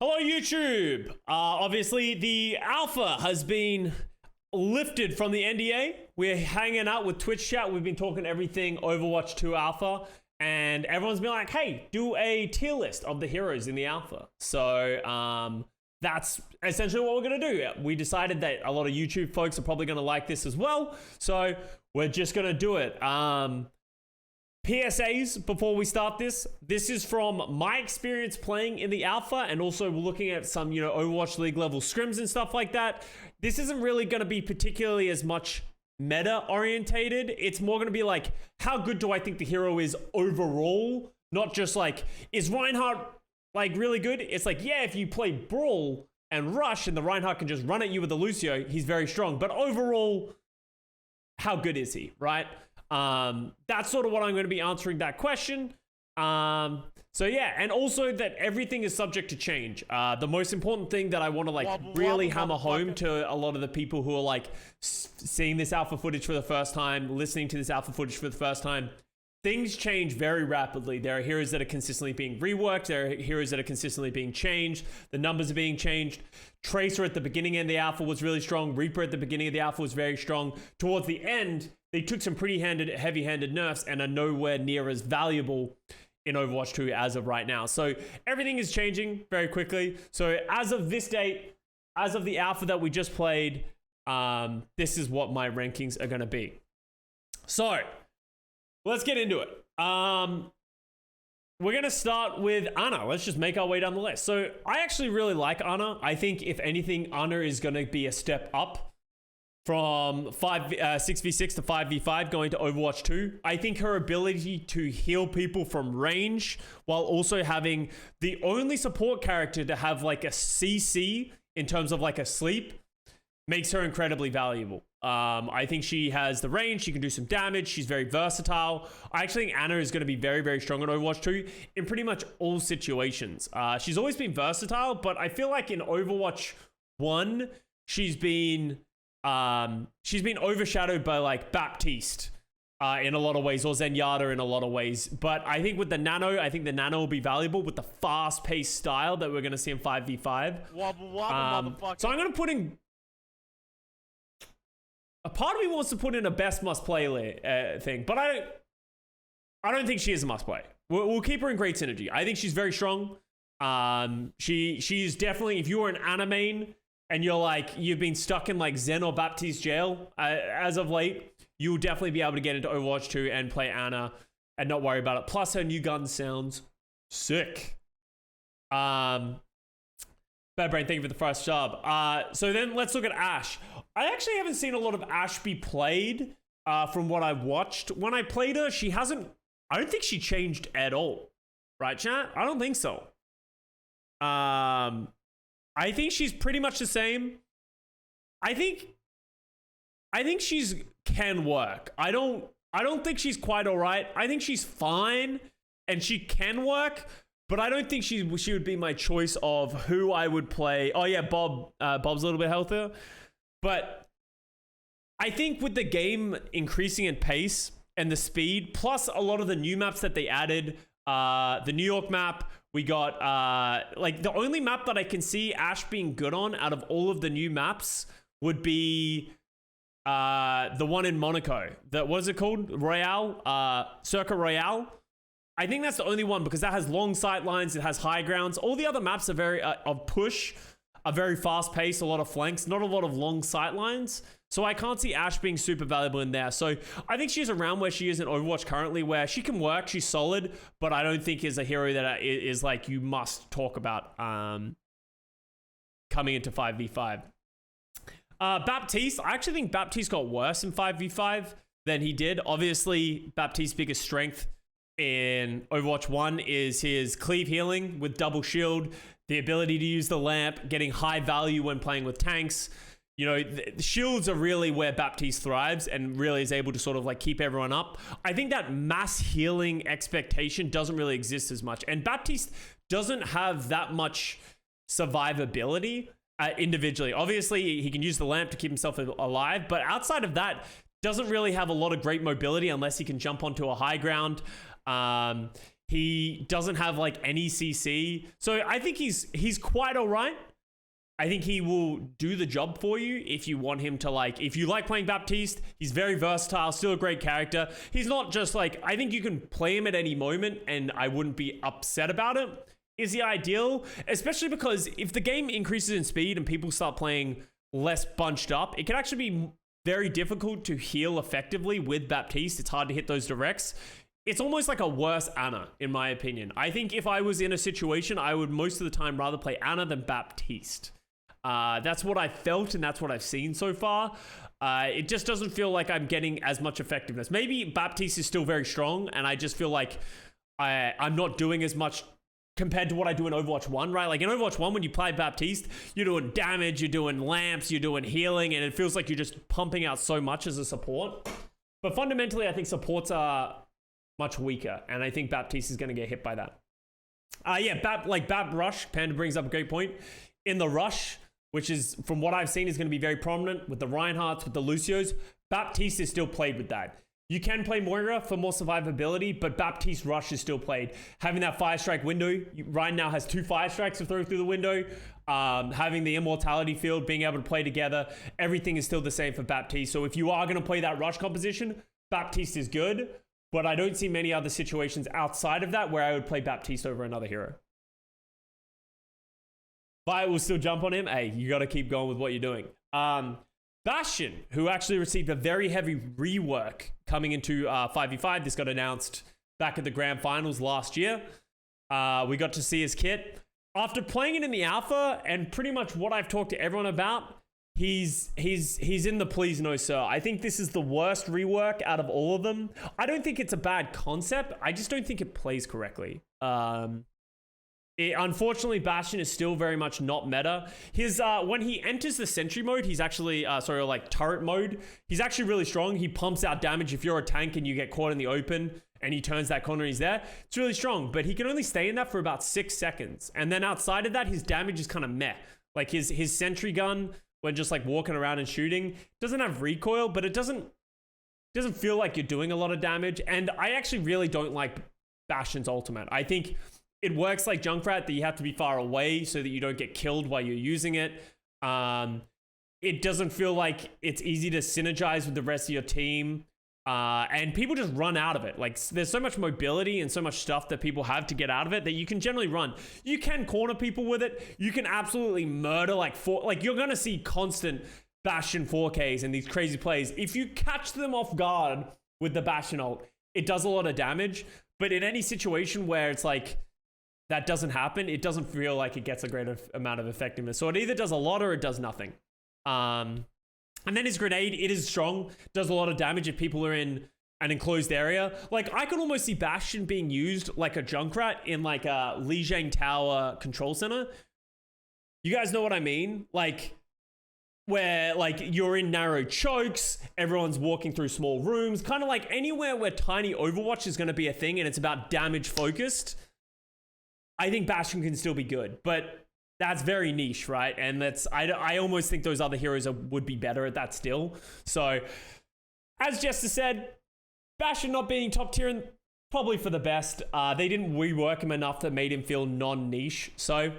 Hello, YouTube. Obviously, the alpha has been lifted from the NDA. We're hanging out with Twitch chat. We've been talking everything Overwatch 2 alpha, and everyone's been like, hey, do a tier list of the heroes in the alpha. So that's essentially what we're going to do. We decided that a lot of YouTube folks are probably going to like this as well, so we're just going to do it. PSAs before we start this. This is from my experience playing in the alpha, and also looking at some, Overwatch League level scrims and stuff like that. This isn't really going to be particularly as much meta orientated. It's more going to be like, how good do I think the hero is overall? Not just like, is Reinhardt like really good? It's like, yeah, if you play Brawl and Rush and the Reinhardt can just run at you with the Lucio, he's very strong. But overall, how good is he, right? That's sort of what I'm going to be answering that question. So yeah, and also that everything is subject to change. The most important thing that I want to really hammer home to a lot of the people who are seeing this alpha footage for the first time, listening to this alpha footage for the first time, things change very rapidly. There are heroes that are consistently being reworked. There are heroes that are consistently being changed. The numbers are being changed. Tracer at the beginning of the alpha was really strong. Reaper at the beginning of the alpha was very strong. Towards the end, they took some pretty heavy-handed nerfs and are nowhere near as valuable in Overwatch 2 as of right now. So everything is changing very quickly. So as of this date, as of the alpha that we just played, this is what my rankings are going to be. So let's get into it. We're going to start with Ana. Let's just make our way down the list. So I actually really like Ana. I think if anything, Ana is going to be a step up from 6v6 to 5v5 going to Overwatch 2. I think her ability to heal people from range while also having the only support character to have like a CC in terms of like a sleep makes her incredibly valuable. I think she has the range. She can do some damage. She's very versatile. I actually think Ana is going to be very, very strong in Overwatch 2 in pretty much all situations. She's always been versatile, but I feel like in Overwatch 1, she's been overshadowed by like Baptiste in a lot of ways, or Zenyatta in a lot of ways. But I think with the Nano, the Nano will be valuable with the fast-paced style that we're going to see in 5v5. So I'm going to put in... A part of me wants to put in a best must-play thing, but I don't think she is a must-play. We'll keep her in great synergy. I think she's very strong. She's definitely, if you are an Ana main and you've been stuck in like Zen or Baptiste jail as of late, you'll definitely be able to get into Overwatch 2 and play Ana and not worry about it. Plus, her new gun sounds sick. Bad Brain, thank you for the first sub. So then let's look at Ashe. I actually haven't seen a lot of Ashe be played from what I've watched. When I played her, I don't think she changed at all. Right, chat? I don't think so. I think she's pretty much the same. I think she's can work. I don't think she's quite all right. I think she's fine and she can work, but I don't think she would be my choice of who I would play. Oh yeah, Bob's a little bit healthier. But I think with the game increasing in pace and the speed, plus a lot of the new maps that they added, the New York map, we got the only map that I can see Ashe being good on out of all of the new maps would be the one in Monaco. What is it called? Royale? Circuit Royale. I think that's the only one because that has long sight lines. It has high grounds. All the other maps are very of push. A very fast pace, a lot of flanks, not a lot of long sight lines. So I can't see Ashe being super valuable in there. So I think she's around where she is in Overwatch currently, where she can work, she's solid, but I don't think is a hero that is like you must talk about coming into 5v5. Baptiste, I actually think Baptiste got worse in 5v5 than he did. Obviously, Baptiste's biggest strength in Overwatch 1 is his cleave healing with double shield, the ability to use the lamp, getting high value when playing with tanks. The shields are really where Baptiste thrives and really is able to sort of like keep everyone up. I think that mass healing expectation doesn't really exist as much. And Baptiste doesn't have that much survivability individually. Obviously, he can use the lamp to keep himself alive, but outside of that, doesn't really have a lot of great mobility unless he can jump onto a high ground. He doesn't have like any CC. So I think he's quite all right. I think he will do the job for you if you want him to like, if you like playing Baptiste, he's very versatile, still a great character. He's not just like, I think you can play him at any moment and I wouldn't be upset about it. Is he ideal? Especially because if the game increases in speed and people start playing less bunched up, it can actually be very difficult to heal effectively with Baptiste. It's hard to hit those directs. It's almost like a worse Ana, in my opinion. I think if I was in a situation, I would most of the time rather play Ana than Baptiste. That's what I felt and that's what I've seen so far. It just doesn't feel like I'm getting as much effectiveness. Maybe Baptiste is still very strong and I just feel like I'm not doing as much compared to what I do in Overwatch 1, right? Like in Overwatch 1, when you play Baptiste, you're doing damage, you're doing lamps, you're doing healing, and it feels like you're just pumping out so much as a support. But fundamentally, I think supports are much weaker, and I think Baptiste is going to get hit by that. Bap Rush, Panda brings up a great point. In the Rush, which is, from what I've seen, is going to be very prominent with the Reinhardts, with the Lucios, Baptiste is still played with that. You can play Moira for more survivability, but Baptiste Rush is still played. Having that Fire Strike window, Ryan now has 2 Fire Strikes to throw through the window. Having the Immortality field, being able to play together, everything is still the same for Baptiste. So if you are going to play that Rush composition, Baptiste is good, but I don't see many other situations outside of that where I would play Baptiste over another hero. But will still jump on him. Hey, you got to keep going with what you're doing. Bastion, who actually received a very heavy rework coming into 5v5. This got announced back at the grand finals last year. We got to see his kit. After playing it in the alpha and pretty much what I've talked to everyone about, he's in the please no sir. I think this is the worst rework out of all of them. I don't think it's a bad concept. I just don't think it plays correctly. Unfortunately, Bastion is still very much not meta. His when he enters the sentry mode, he's actually turret mode. He's actually really strong. He pumps out damage if you're a tank and you get caught in the open, and he turns that corner and he's there. It's really strong, but he can only stay in that for about 6 seconds, and then outside of that, his damage is kind of meh. Like his sentry gun, when just like walking around and shooting, doesn't have recoil, but it doesn't feel like you're doing a lot of damage. And I actually really don't like Bastion's ultimate. I think it works like Junkrat, that you have to be far away so that you don't get killed while you're using it. It doesn't feel like it's easy to synergize with the rest of your team. And people just run out of it. Like, there's so much mobility and so much stuff that people have to get out of it that you can generally run. You can corner people with it. You can absolutely murder you're going to see constant Bastion 4Ks and these crazy plays. If you catch them off guard with the Bastion ult, it does a lot of damage. But in any situation where it's like, that doesn't happen, it doesn't feel like it gets a great amount of effectiveness. So it either does a lot or it does nothing. And then his grenade, it is strong, does a lot of damage if people are in an enclosed area. Like, I could almost see Bastion being used like a Junkrat in like a Lijiang Tower control center. You guys know what I mean? Like, where like you're in narrow chokes, everyone's walking through small rooms, kind of like anywhere where tiny Overwatch is going to be a thing and it's about damage focused. I think Bastion can still be good, but that's very niche, right? And I almost think those other heroes would be better at that still. So, as Jester said, Bastion not being top tier, and probably for the best. They didn't rework him enough that made him feel non-niche. So,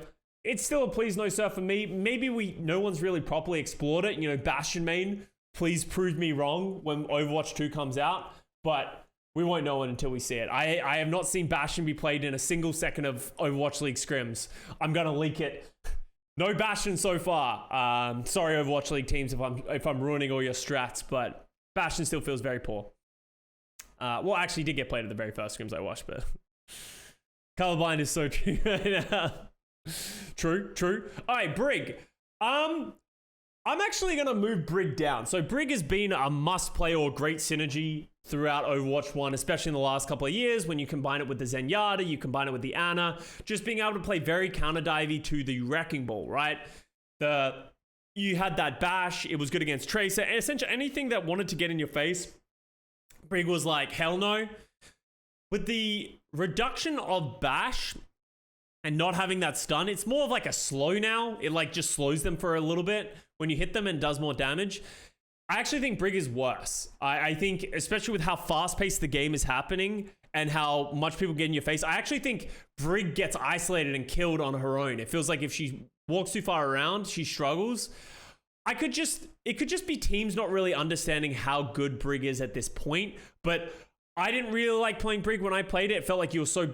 it's still a please no sir for me. Maybe no one's really properly explored it. You know, Bastion main, please prove me wrong when Overwatch 2 comes out. But we won't know it until we see it. I have not seen Bastion be played in a single second of Overwatch League scrims. I'm going to leak it. No Bastion so far. Sorry, Overwatch League teams, if I'm ruining all your strats, but Bastion still feels very poor. Well, actually, he did get played at the very first scrims I watched, but colorblind is so true. True. All right, Brig. I'm actually going to move Brig down. So Brig has been a must-play or great synergy throughout Overwatch 1, especially in the last couple of years when you combine it with the Zenyatta, you combine it with the Ana, just being able to play very counter-divey to the Wrecking Ball, right? You had that bash, it was good against Tracer, and essentially anything that wanted to get in your face, Brig was like, hell no. With the reduction of bash and not having that stun, it's more of like a slow now. It like just slows them for a little bit when you hit them and does more damage. I actually think Brig is worse. I think, especially with how fast-paced the game is happening and how much people get in your face. I actually think Brig gets isolated and killed on her own. It feels like if she walks too far around, she struggles. It could just be teams not really understanding how good Brig is at this point. But I didn't really like playing Brig when I played it. It felt like you're so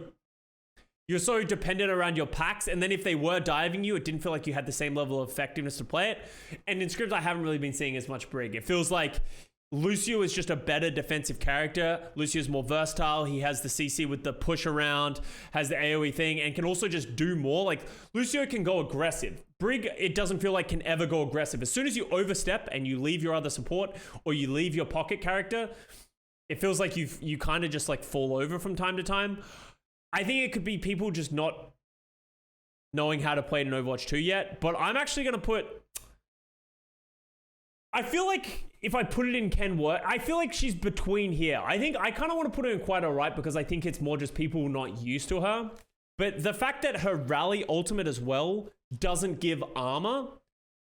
dependent around your packs, and then if they were diving you, it didn't feel like you had the same level of effectiveness to play it. And in Scrims, I haven't really been seeing as much Brig. It feels like Lucio is just a better defensive character. Lucio's more versatile. He has the CC with the push around, has the AoE thing, and can also just do more. Like, Lucio can go aggressive. Brig, it doesn't feel like can ever go aggressive. As soon as you overstep and you leave your other support or you leave your pocket character, it feels like you kind of just like fall over from time to time. I think it could be people just not knowing how to play it in Overwatch 2 yet, but I'm actually going to put... I feel like if I put it in can work, I feel like she's between here. I think I kind of want to put her in quite alright because I think it's more just people not used to her. But the fact that her rally ultimate as well doesn't give armor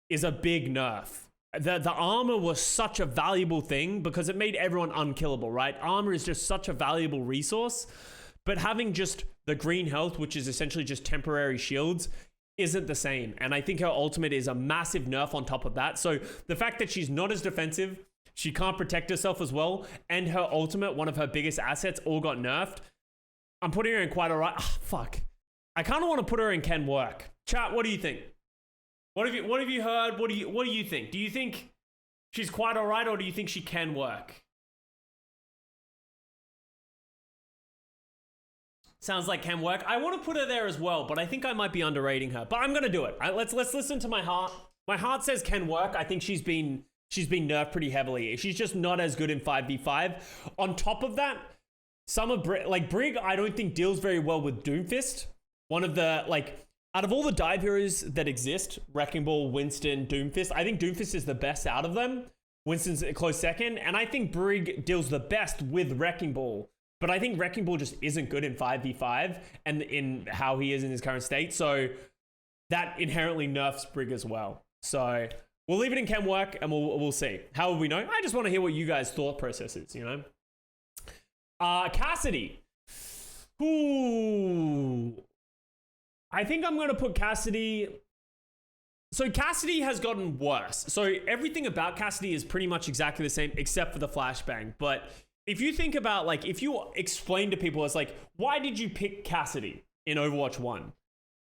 is a big nerf. The armor was such a valuable thing because it made everyone unkillable, right? Armor is just such a valuable resource. But having just the green health, which is essentially just temporary shields, isn't the same. And I think her ultimate is a massive nerf on top of that. So the fact that she's not as defensive, she can't protect herself as well, and her ultimate, one of her biggest assets, all got nerfed. I'm putting her in quite alright. Oh, fuck. I kind of want to put her in can work. Chat, what do you think? What have you heard? What do you think? Do you think she's quite alright, or do you think she can work? Sounds like can work. I want to put her there as well, but I think I might be underrating her. But I'm gonna do it. Let's listen to my heart. My heart says can work. I think she's been nerfed pretty heavily. She's just not as good in 5v5. On top of that, some of Brig, I don't think deals very well with Doomfist. One of the out of all the dive heroes that exist, Wrecking Ball, Winston, Doomfist, I think Doomfist is the best out of them. Winston's a close second, and I think Brig deals the best with Wrecking Ball. But I think Wrecking Ball just isn't good in 5v5 and in how he is in his current state. So that inherently nerfs Brig as well. So we'll leave it in can work and we'll see. How will we know? I just want to hear what you guys' thought process is, you know? Cassidy. Ooh. I think I'm going to put Cassidy... So Cassidy has gotten worse. So everything about Cassidy is pretty much exactly the same except for the flashbang. But... if you think about, if you explain to people, it's why did you pick Cassidy in Overwatch 1?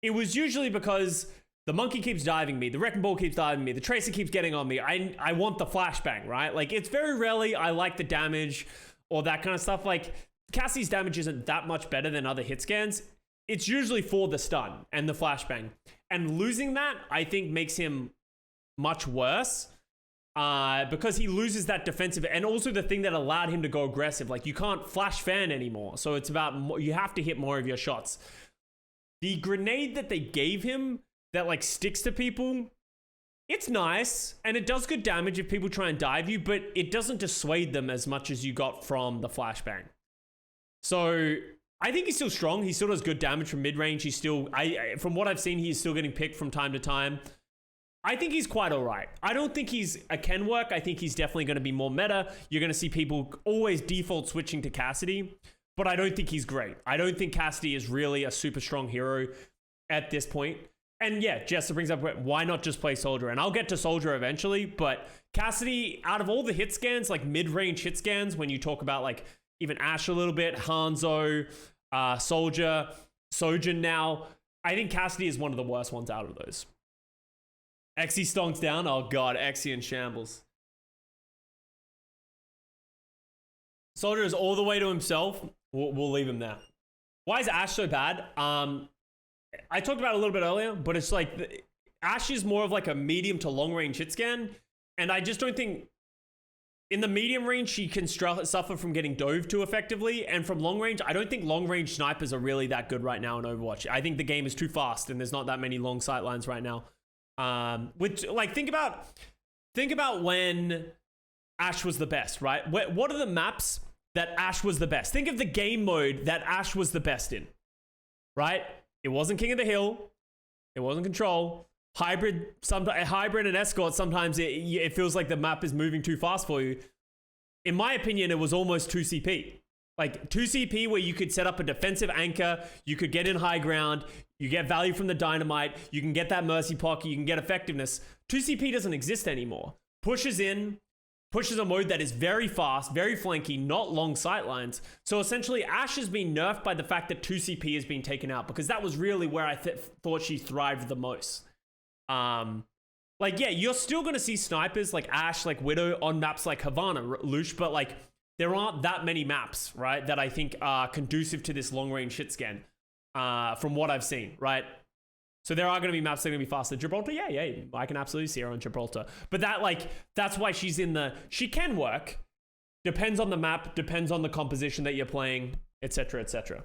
It was usually because the monkey keeps diving me, the Wrecking Ball keeps diving me, the Tracer keeps getting on me. I want the flashbang, right? It's very rarely I like the damage or that kind of stuff. Cassidy's damage isn't that much better than other hit scans. It's usually for the stun and the flashbang. And losing that, I think, makes him much worse. Because he loses that defensive, and also the thing that allowed him to go aggressive. You can't flash fan anymore, so it's about you have to hit more of your shots. The grenade that they gave him that sticks to people, it's nice and it does good damage if people try and dive you, but it doesn't dissuade them as much as you got from the flashbang. So I think he's still strong. He still does good damage from mid range. He's still, from what I've seen, he's still getting picked from time to time. I think he's quite all right. I don't think he's a can work. I think he's definitely going to be more meta. You're going to see people always default switching to Cassidy, but I don't think he's great. I don't think Cassidy is really a super strong hero at this point. And yeah, Jester brings up, why not just play Soldier? And I'll get to Soldier eventually, but Cassidy, out of all the hit scans, mid-range hit scans, when you talk about even Ashe a little bit, Hanzo, Soldier, Sojourn now, I think Cassidy is one of the worst ones out of those. Exy stonks down. Oh god, Exy in shambles. Soldier is all the way to himself. We'll leave him there. Why is Ashe so bad? I talked about it a little bit earlier, but it's Ashe is more of a medium to long range hit scan, and I just don't think in the medium range she can suffer from getting dove too effectively, and from long range, I don't think long range snipers are really that good right now in Overwatch. I think the game is too fast, and there's not that many long sight lines right now. Think about when Ashe was the best, right? What are the maps that Ashe was the best? Think of the game mode that Ashe was the best in, right? It wasn't King of the Hill. It wasn't Control. Hybrid and Escort, sometimes it feels like the map is moving too fast for you. In my opinion, it was almost 2CP. Like 2 CP where you could set up a defensive anchor, you could get in high ground, you get value from the dynamite, you can get that mercy pocket, you can get effectiveness. 2 CP doesn't exist anymore. Pushes in, pushes a mode that is very fast, very flanky, not long sightlines. So essentially, Ashe has been nerfed by the fact that 2 CP has been taken out, because that was really where I thought she thrived the most. Like, yeah, you're still going to see snipers like Ashe, like Widow on maps like Havana, Lucio, but like, there aren't that many maps, right, that I think are conducive to this long-range shit scan, from what I've seen, right? So there are going to be maps that are going to be faster. Gibraltar, yeah, I can absolutely see her on Gibraltar. But that's why she's in the... She can work. Depends on the map, depends on the composition that you're playing, etc., etc.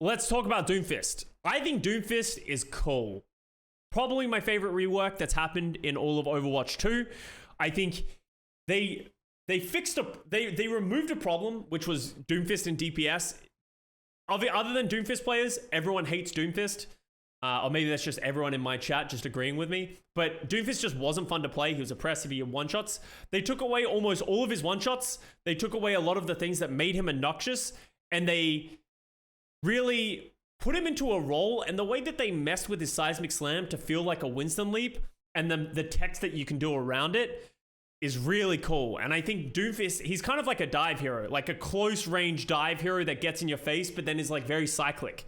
Let's talk about Doomfist. I think Doomfist is cool. Probably my favorite rework that's happened in all of Overwatch 2. I think they fixed they removed a problem, which was Doomfist and DPS. Other than Doomfist players, everyone hates Doomfist. Or maybe that's just everyone in my chat just agreeing with me. But Doomfist just wasn't fun to play. He was oppressive. He had one-shots. They took away almost all of his one-shots. They took away a lot of the things that made him obnoxious. And they really put him into a role, and the way that they messed with his seismic slam to feel like a Winston leap, and the text that you can do around it is really cool. And I think Doomfist, he's kind of like a dive hero, like a close range dive hero that gets in your face, but then is like very cyclic.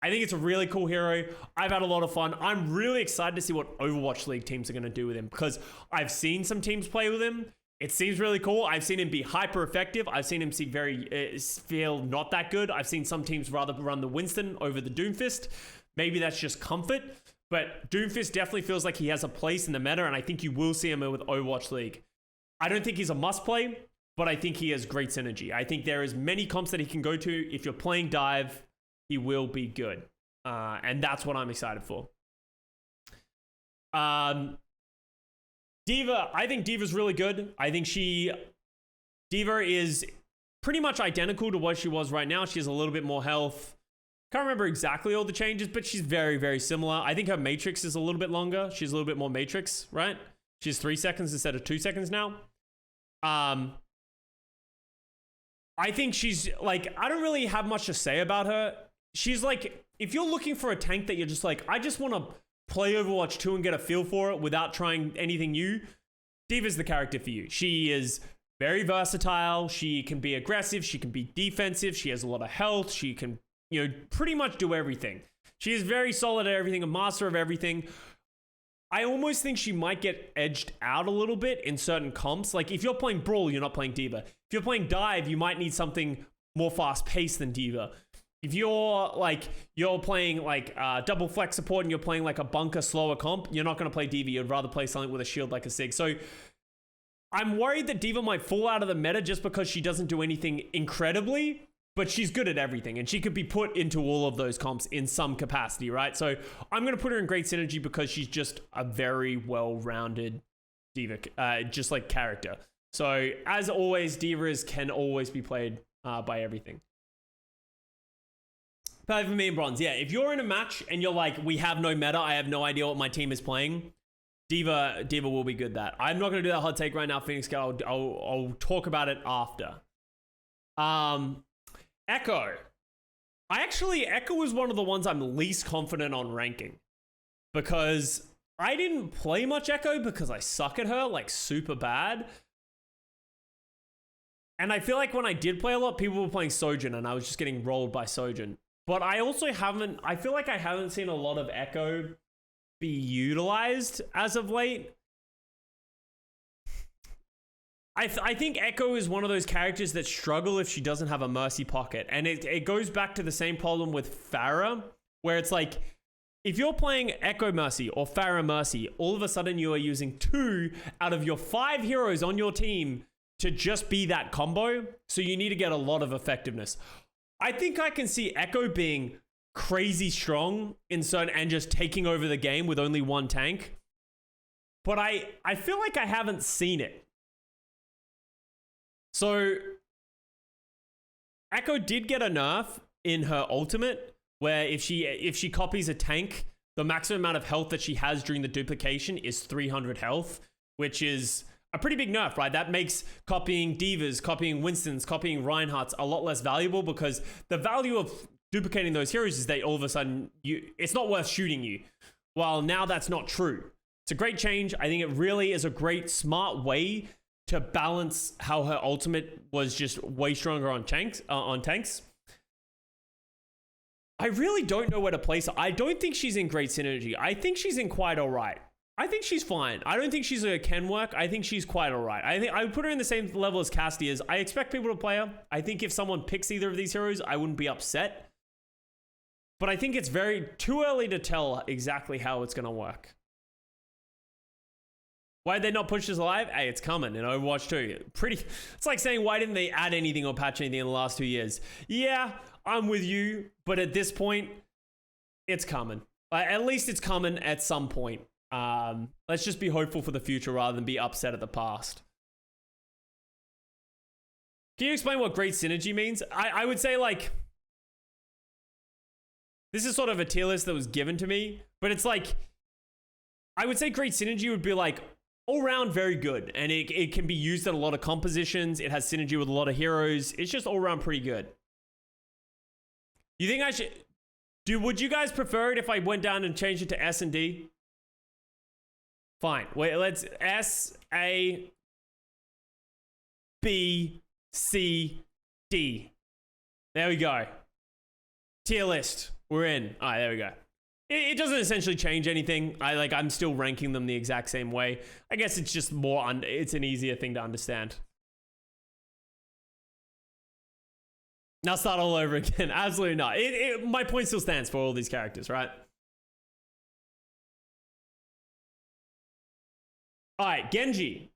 I think it's a really cool hero. I've had a lot of fun. I'm really excited to see what Overwatch League teams are going to do with him, because I've seen some teams play with him. It seems really cool. I've seen him be hyper effective. I've seen him feel not that good. I've seen some teams rather run the Winston over the Doomfist. Maybe that's just comfort, but Doomfist definitely feels like he has a place in the meta, and I think you will see him with Overwatch League. I don't think he's a must play, but I think he has great synergy. I think there is many comps that he can go to. If you're playing dive, he will be good. And that's what I'm excited for. Diva, I think Diva's really good. I think Diva is pretty much identical to what she was right now. She has a little bit more health. Can't remember exactly all the changes, but she's very, very similar. I think her matrix is a little bit longer. She's a little bit more matrix, right? She's 3 seconds instead of 2 seconds now. I think she's like, I don't really have much to say about her. She's like, if you're looking for a tank that you're just like, I just want to play Overwatch 2 and get a feel for it without trying anything new, Diva's the character for you. She is very versatile. She can be aggressive. She can be defensive. She has a lot of health. She can, pretty much do everything. She is very solid at everything, a master of everything. I almost think she might get edged out a little bit in certain comps. Like if you're playing Brawl, you're not playing Diva. If you're playing Dive, you might need something more fast-paced than Diva. If you're playing like double flex support and you're playing like a bunker slower comp, you're not going to play Diva. You'd rather play something with a shield like a Sig. So I'm worried that Diva might fall out of the meta just because she doesn't do anything incredibly, but she's good at everything and she could be put into all of those comps in some capacity, right? So I'm going to put her in great synergy because she's just a very well-rounded Diva, just like character. So as always, Divas can always be played by everything. Play for me in bronze. Yeah, if you're in a match and you're like, we have no meta, I have no idea what my team is playing, Diva will be good that. I'm not going to do that hot take right now, Phoenix Girl. I'll talk about it after. Echo. Echo is one of the ones I'm least confident on ranking. Because I didn't play much Echo because I suck at her, like super bad. And I feel like when I did play a lot, people were playing Sojourn and I was just getting rolled by Sojourn. But I also I feel like I haven't seen a lot of Echo be utilized as of late. I think Echo is one of those characters that struggle if she doesn't have a mercy pocket. And it goes back to the same problem with Pharah, where it's like, if you're playing Echo Mercy or Pharah Mercy, all of a sudden you are using 2 out of your 5 heroes on your team to just be that combo. So you need to get a lot of effectiveness. I think I can see Echo being crazy strong in certain and just taking over the game with only 1 tank. But I feel like I haven't seen it. So Echo did get a nerf in her ultimate, where if she copies a tank, the maximum amount of health that she has during the duplication is 300 health, which is a pretty big nerf, right? That makes copying Divas, copying Winstons, copying Reinhardts a lot less valuable, because the value of duplicating those heroes is that all of a sudden it's not worth shooting you. Well, now that's not true. It's a great change. I think it really is a great, smart way to balance how her ultimate was just way stronger on tanks. I really don't know where to place her. I don't think she's in great synergy. I think she's in quite all right. I think she's fine. I don't think she's a can work. I think she's quite all right. I think I would put her in the same level as Castia's. I expect people to play her. I think if someone picks either of these heroes, I wouldn't be upset. But I think it's too early to tell exactly how it's going to work. Why did they not push this alive? Hey, it's coming in Overwatch 2. It's like saying, why didn't they add anything or patch anything in the last 2 years? Yeah, I'm with you. But at this point, it's coming. At least it's coming at some point. Let's just be hopeful for the future rather than be upset at the past. Can you explain what great synergy means? I would say, like, this is sort of a tier list that was given to me, but it's like, I would say great synergy would be like all around very good, and it can be used in a lot of compositions. It has synergy with a lot of heroes. It's just all around pretty good. You think I should... would you guys prefer it if I went down and changed it to S and D? Fine. Wait, let's S, A, B, C, D. There we go. Tier list. We're in. All right, there we go. It doesn't essentially change anything. I'm still ranking them the exact same way. I guess it's just it's an easier thing to understand. Now start all over again. Absolutely not. My point still stands for all these characters, right? All right, Genji.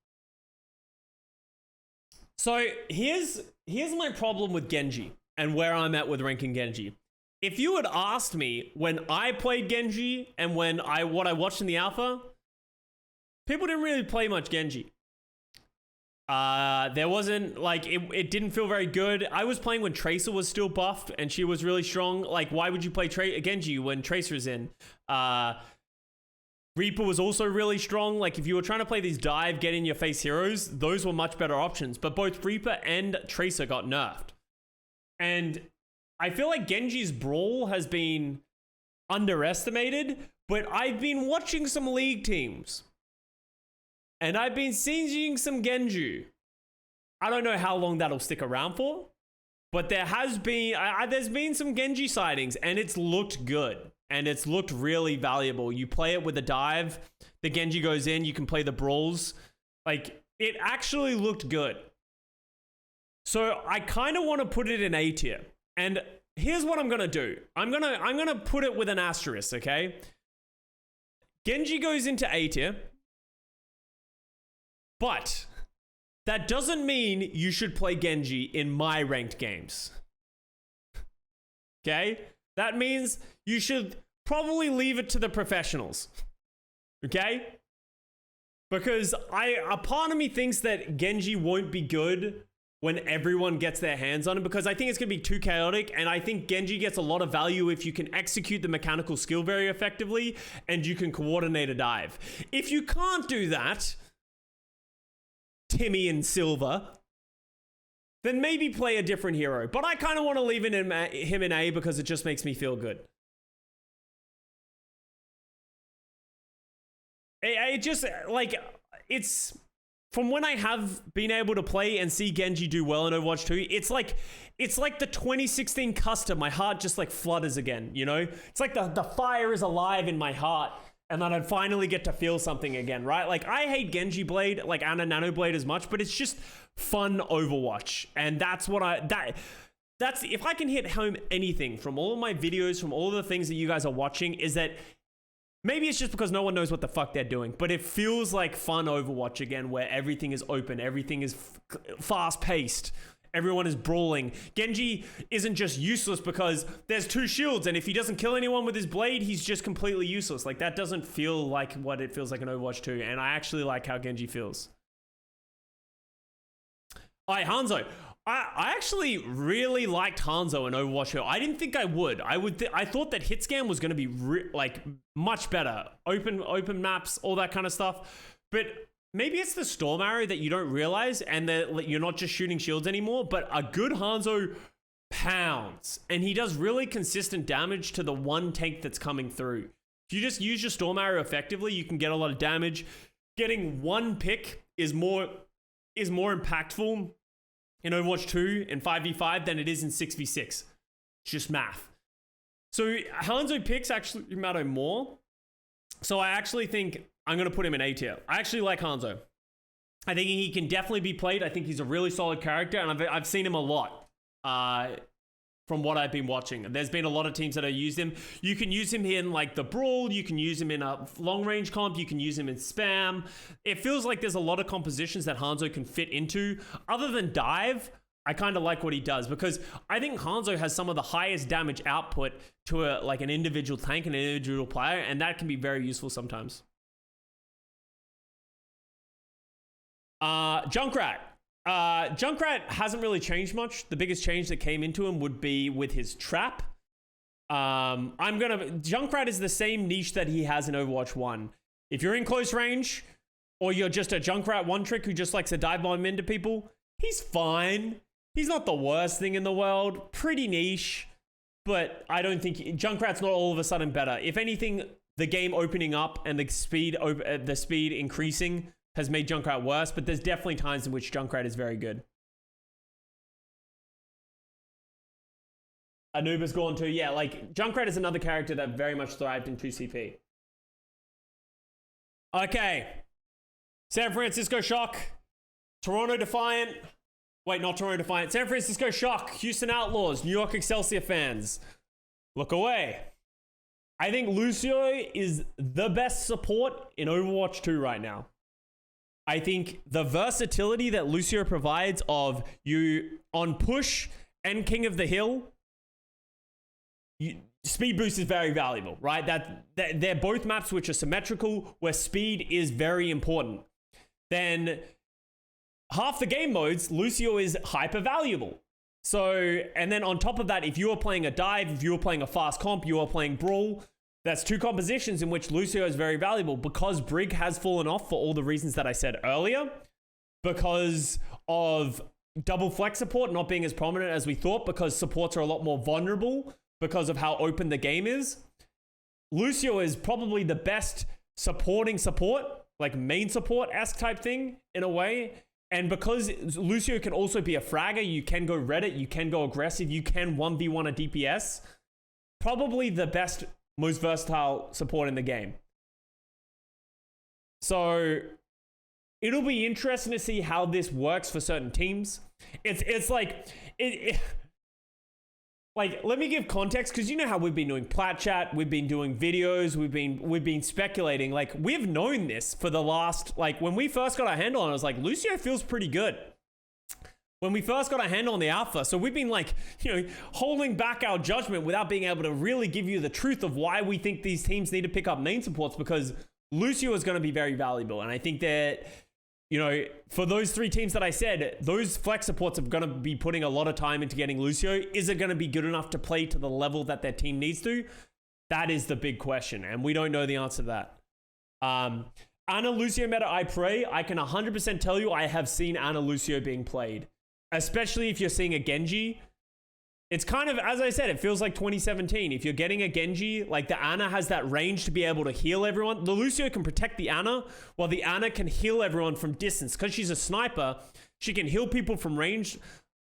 So here's my problem with Genji and where I'm at with ranking Genji. If you had asked me when I played Genji and what I watched in the alpha, people didn't really play much Genji. There wasn't, like, it didn't feel very good. I was playing when Tracer was still buffed and she was really strong. Like, why would you play Genji when Tracer's in? Reaper was also really strong. Like, if you were trying to play these dive, get in your face heroes, those were much better options. But both Reaper and Tracer got nerfed. And I feel like Genji's brawl has been underestimated, but I've been watching some league teams. And I've been seeing some Genji. I don't know how long that'll stick around for, but there's been some Genji sightings, and it's looked good. And it's looked really valuable. You play it with a dive, the Genji goes in, you can play the brawls. Like, it actually looked good. So I kind of want to put it in A tier. And here's what I'm going to do. I'm going to put it with an asterisk, okay? Genji goes into A tier. But that doesn't mean you should play Genji in my ranked games. Okay? That means you should probably leave it to the professionals. Okay? Because a part of me thinks that Genji won't be good when everyone gets their hands on it, because I think it's going to be too chaotic, and I think Genji gets a lot of value if you can execute the mechanical skill very effectively and you can coordinate a dive. If you can't do that, Timmy and Silver, then maybe play a different hero. But I kind of want to leave him in A because it just makes me feel good. It just, like, it's... From when I have been able to play and see Genji do well in Overwatch 2, it's like the 2016 Custa. My heart just, like, flutters again, you know? It's like the fire is alive in my heart, and then I'd finally get to feel something again, right? Like, I hate Genji Blade, like, and a Nano Blade as much, but it's just fun Overwatch. And that's what that's, if I can hit home anything from all of my videos, from all of the things that you guys are watching, is that maybe it's just because no one knows what the fuck they're doing, but it feels like fun Overwatch again, where everything is open, everything is fast-paced, everyone is brawling. Genji isn't just useless because there's two shields, and if he doesn't kill anyone with his blade, he's just completely useless. Like, that doesn't feel like what it feels like in Overwatch 2, and I actually like how Genji feels. All right, Hanzo. I actually really liked Hanzo in Overwatch 2. I didn't think I would. I thought that hitscan was going to be like much better. Open maps, all that kind of stuff. But maybe it's the Storm Arrow that you don't realize and that you're not just shooting shields anymore, but a good Hanzo pounds. And he does really consistent damage to the one tank that's coming through. If you just use your Storm Arrow effectively, you can get a lot of damage. Getting one pick is more impactful in Overwatch 2 and 5v5 than it is in 6v6. It's just math. So Hanzo picks actually matter more. So I actually think I'm going to put him in A tier. I actually like Hanzo. I think he can definitely be played. I think he's a really solid character, and I've seen him a lot from what I've been watching. There's been a lot of teams that have used him. You can use him in like the Brawl. You can use him in a long-range comp. You can use him in Spam. It feels like there's a lot of compositions that Hanzo can fit into. Other than Dive, I kind of like what he does because I think Hanzo has some of the highest damage output to like an individual tank and an individual player, and that can be very useful sometimes. Junkrat. Junkrat hasn't really changed much. The biggest change that came into him would be with his trap. Junkrat is the same niche that he has in Overwatch 1. If you're in close range, or you're just a Junkrat one trick who just likes to dive bomb into people, he's fine. He's not the worst thing in the world. Pretty niche, but I don't think Junkrat's not all of a sudden better. If anything, the game opening up and the speed increasing has made Junkrat worse, but there's definitely times in which Junkrat is very good. Anuba's gone too. Yeah, like Junkrat is another character that very much thrived in 2CP. Okay. San Francisco Shock. Toronto Defiant. Wait, not Toronto Defiant. San Francisco Shock. Houston Outlaws. New York Excelsior fans. Look away. I think Lucio is the best support in Overwatch 2 right now. I think the versatility that Lucio provides of you on push and King of the Hill, speed boost is very valuable, right? That they're both maps which are symmetrical, where speed is very important. Then half the game modes, Lucio is hyper valuable. So, and then on top of that, if you are playing a dive, if you are playing a fast comp, you are playing Brawl, that's two compositions in which Lucio is very valuable because Brig has fallen off for all the reasons that I said earlier, because of double flex support not being as prominent as we thought, because supports are a lot more vulnerable because of how open the game is. Lucio is probably the best supporting support, like main support-esque type thing in a way. And because Lucio can also be a fragger, you can go Reddit, you can go aggressive, you can 1v1 a DPS. Probably the best, most versatile support in the game. So it'll be interesting to see how this works for certain teams. It's like like, let me give context, because you know how we've been doing plat chat, we've been doing videos, we've been speculating. Like, we've known this for the last, like, when we first got our handle on it, I was like, Lucio feels pretty good. When we first got our handle on the alpha, so we've been like, you know, holding back our judgment without being able to really give you the truth of why we think these teams need to pick up main supports, because Lucio is going to be very valuable. And I think that, you know, for those three teams that I said, those flex supports are going to be putting a lot of time into getting Lucio. Is it going to be good enough to play to the level that their team needs to? That is the big question, and we don't know the answer to that. Ana Lucio meta, I pray. I can 100% tell you I have seen Ana Lucio being played, especially if you're seeing a Genji. It's kind of, as I said, it feels like 2017. If you're getting a Genji, like the Ana has that range to be able to heal everyone. The Lucio can protect the Ana, while the Ana can heal everyone from distance. Because she's a sniper, she can heal people from range.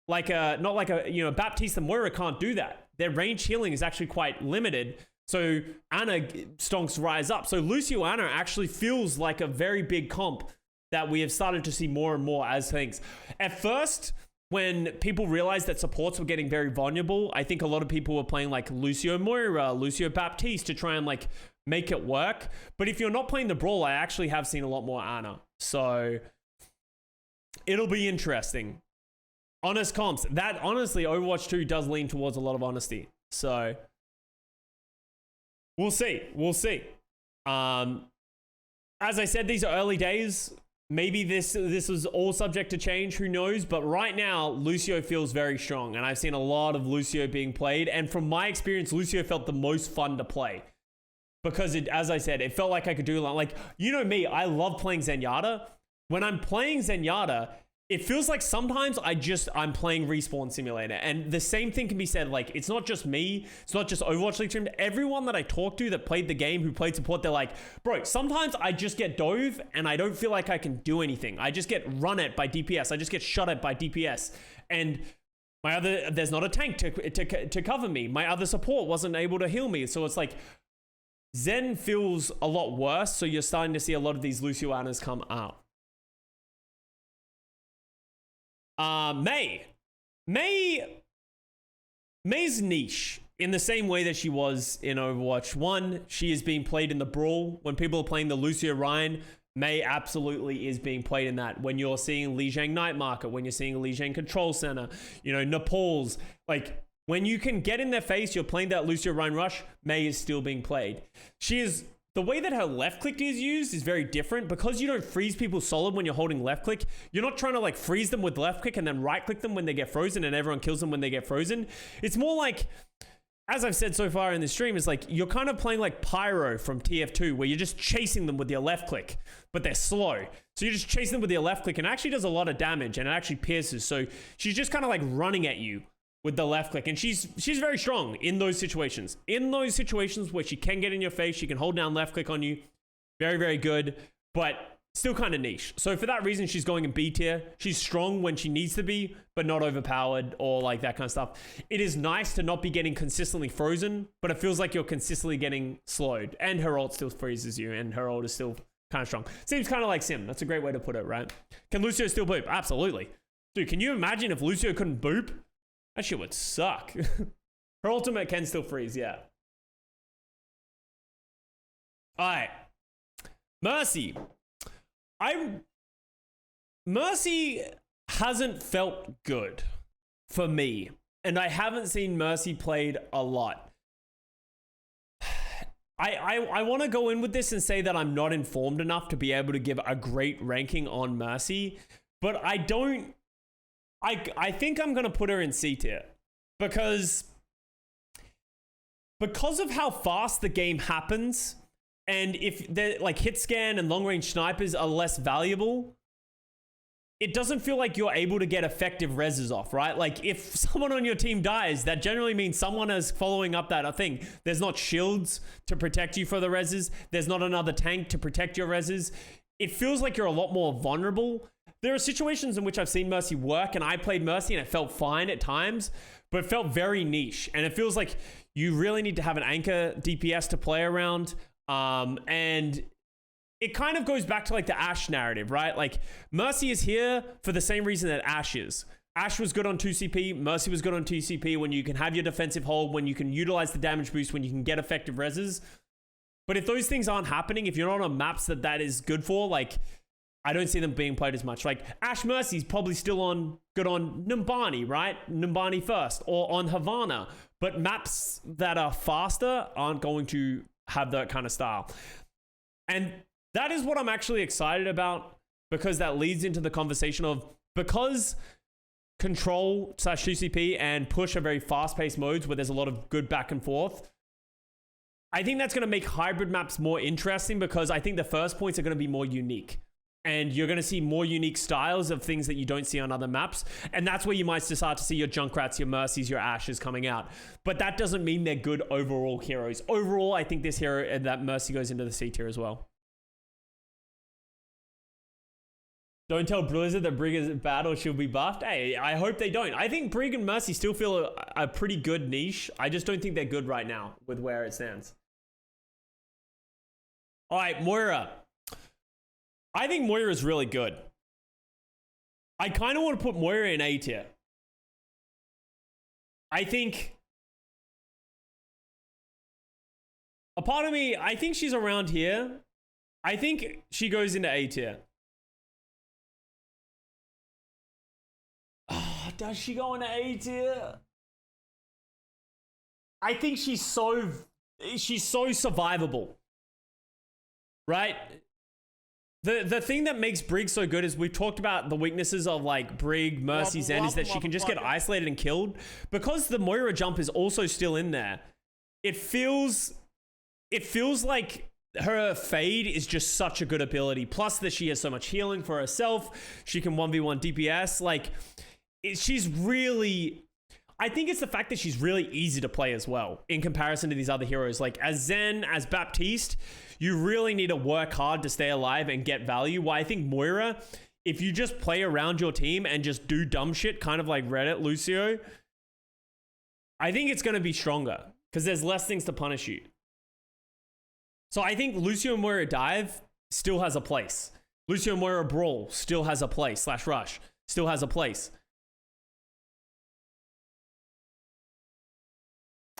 Like not like a, you know, Baptiste and Moira can't do that. Their range healing is actually quite limited. So Ana stonks rise up. So Lucio Ana actually feels like a very big comp that we have started to see more and more as things. At first, when people realized that supports were getting very vulnerable, I think a lot of people were playing like Lucio Moira, Lucio Baptiste to try and like make it work. But if you're not playing the Brawl, I actually have seen a lot more Ana. So it'll be interesting. Honest comps. That honestly, Overwatch 2 does lean towards a lot of honesty. So we'll see. We'll see. As I said, these are early days. Maybe this is all subject to change, who knows? But right now, Lucio feels very strong, and I've seen a lot of Lucio being played. And from my experience, Lucio felt the most fun to play because, as I said, it felt like I could do like, you know me, I love playing Zenyatta, when I'm playing Zenyatta, it feels like sometimes I'm playing Respawn Simulator. And the same thing can be said, like, it's not just me, it's not just Overwatch League stream. Everyone that I talk to that played the game, who played support, they're like, bro, sometimes I just get dove and I don't feel like I can do anything. I just get run at by DPS. I just get shot at by DPS. And there's not a tank to cover me. My other support wasn't able to heal me. So it's like, Zen feels a lot worse. So you're starting to see a lot of these Lucio Annas come out. May's niche in the same way that she was in Overwatch 1. She is being played in the brawl. When people are playing the Lucio Ryan, Mei absolutely is being played in that. When you're seeing Li Jiang Night Market, when you're seeing Li Jiang Control Center, you know, Nepal's, like, when you can get in their face, you're playing that Lucio Ryan rush, Mei is still being played. The way that her left click is used is very different because you don't freeze people solid when you're holding left click. You're not trying to like freeze them with left click and then right click them when they get frozen and everyone kills them when they get frozen. It's more like, as I've said so far in this stream, is like you're kind of playing like Pyro from TF2 where you're just chasing them with your left click, but they're slow. So you're just chasing them with your left click and it actually does a lot of damage and it actually pierces. So she's just kind of like running at you with the left click, and she's very strong in those situations. In those situations where she can get in your face, she can hold down left click on you. Very, very good, but still kind of niche. So for that reason, she's going in B tier. She's strong when she needs to be, but not overpowered or like that kind of stuff. It is nice to not be getting consistently frozen, but it feels like you're consistently getting slowed. And her ult still freezes you, and her ult is still kind of strong. Seems kind of like Sim. That's a great way to put it, right? Can Lucio still boop? Absolutely. Dude, can you imagine if Lucio couldn't boop? That shit would suck. Her ultimate can still freeze, yeah. Alright. Mercy. Mercy hasn't felt good for me. And I haven't seen Mercy played a lot. I want to go in with this and say that I'm not informed enough to be able to give a great ranking on Mercy. But I don't... I think I'm going to put her in C tier because of how fast the game happens, and if they're like hit scan and long range snipers are less valuable, it doesn't feel like you're able to get effective reses off, right? Like if someone on your team dies, that generally means someone is following up that thing. There's not shields to protect you for the reses. There's not another tank to protect your reses. It feels like you're a lot more vulnerable. There are situations in which I've seen Mercy work, and I played Mercy and it felt fine at times, but it felt very niche. And it feels like you really need to have an anchor DPS to play around. And it kind of goes back to like the Ashe narrative, right? Like Mercy is here for the same reason that Ashe is. Ashe was good on 2CP, Mercy was good on 2CP when you can have your defensive hold, when you can utilize the damage boost, when you can get effective reses. But if those things aren't happening, if you're not on maps that is good for, like, I don't see them being played as much. Like Ashe Mercy's probably still good on Numbani, right? Numbani first, or on Havana. But maps that are faster aren't going to have that kind of style. And that is what I'm actually excited about, because that leads into the conversation of, because Control / 2CP and Push are very fast-paced modes where there's a lot of good back and forth, I think that's going to make hybrid maps more interesting, because I think the first points are going to be more unique. And you're going to see more unique styles of things that you don't see on other maps. And that's where you might start to see your Junkrats, your Mercies, your Ashes coming out. But that doesn't mean they're good overall heroes. Overall, I think this hero and that Mercy goes into the C tier as well. Don't tell Blizzard that Brig is bad or she'll be buffed. Hey, I hope they don't. I think Brig and Mercy still feel a pretty good niche. I just don't think they're good right now with where it stands. All right, Moira. I think Moira is really good. I kind of want to put Moira in A tier. I think... a part of me, I think she's around here. I think she goes into A tier. Oh, does she go into A tier? I think she's so survivable. Right? The thing that makes Brig so good is we've talked about the weaknesses of like Brig, Mercy, Zen, is that she can just get isolated and killed. Because the Moira jump is also still in there, it feels like her fade is just such a good ability. Plus that she has so much healing for herself. She can 1v1 DPS. Like, she's really... I think it's the fact that she's really easy to play as well in comparison to these other heroes. Like, as Zen, as Baptiste, you really need to work hard to stay alive and get value. While I think Moira, if you just play around your team and just do dumb shit, kind of like Reddit Lucio, I think it's going to be stronger because there's less things to punish you. So I think Lucio and Moira dive still has a place. Lucio and Moira brawl still has a place. / rush still has a place.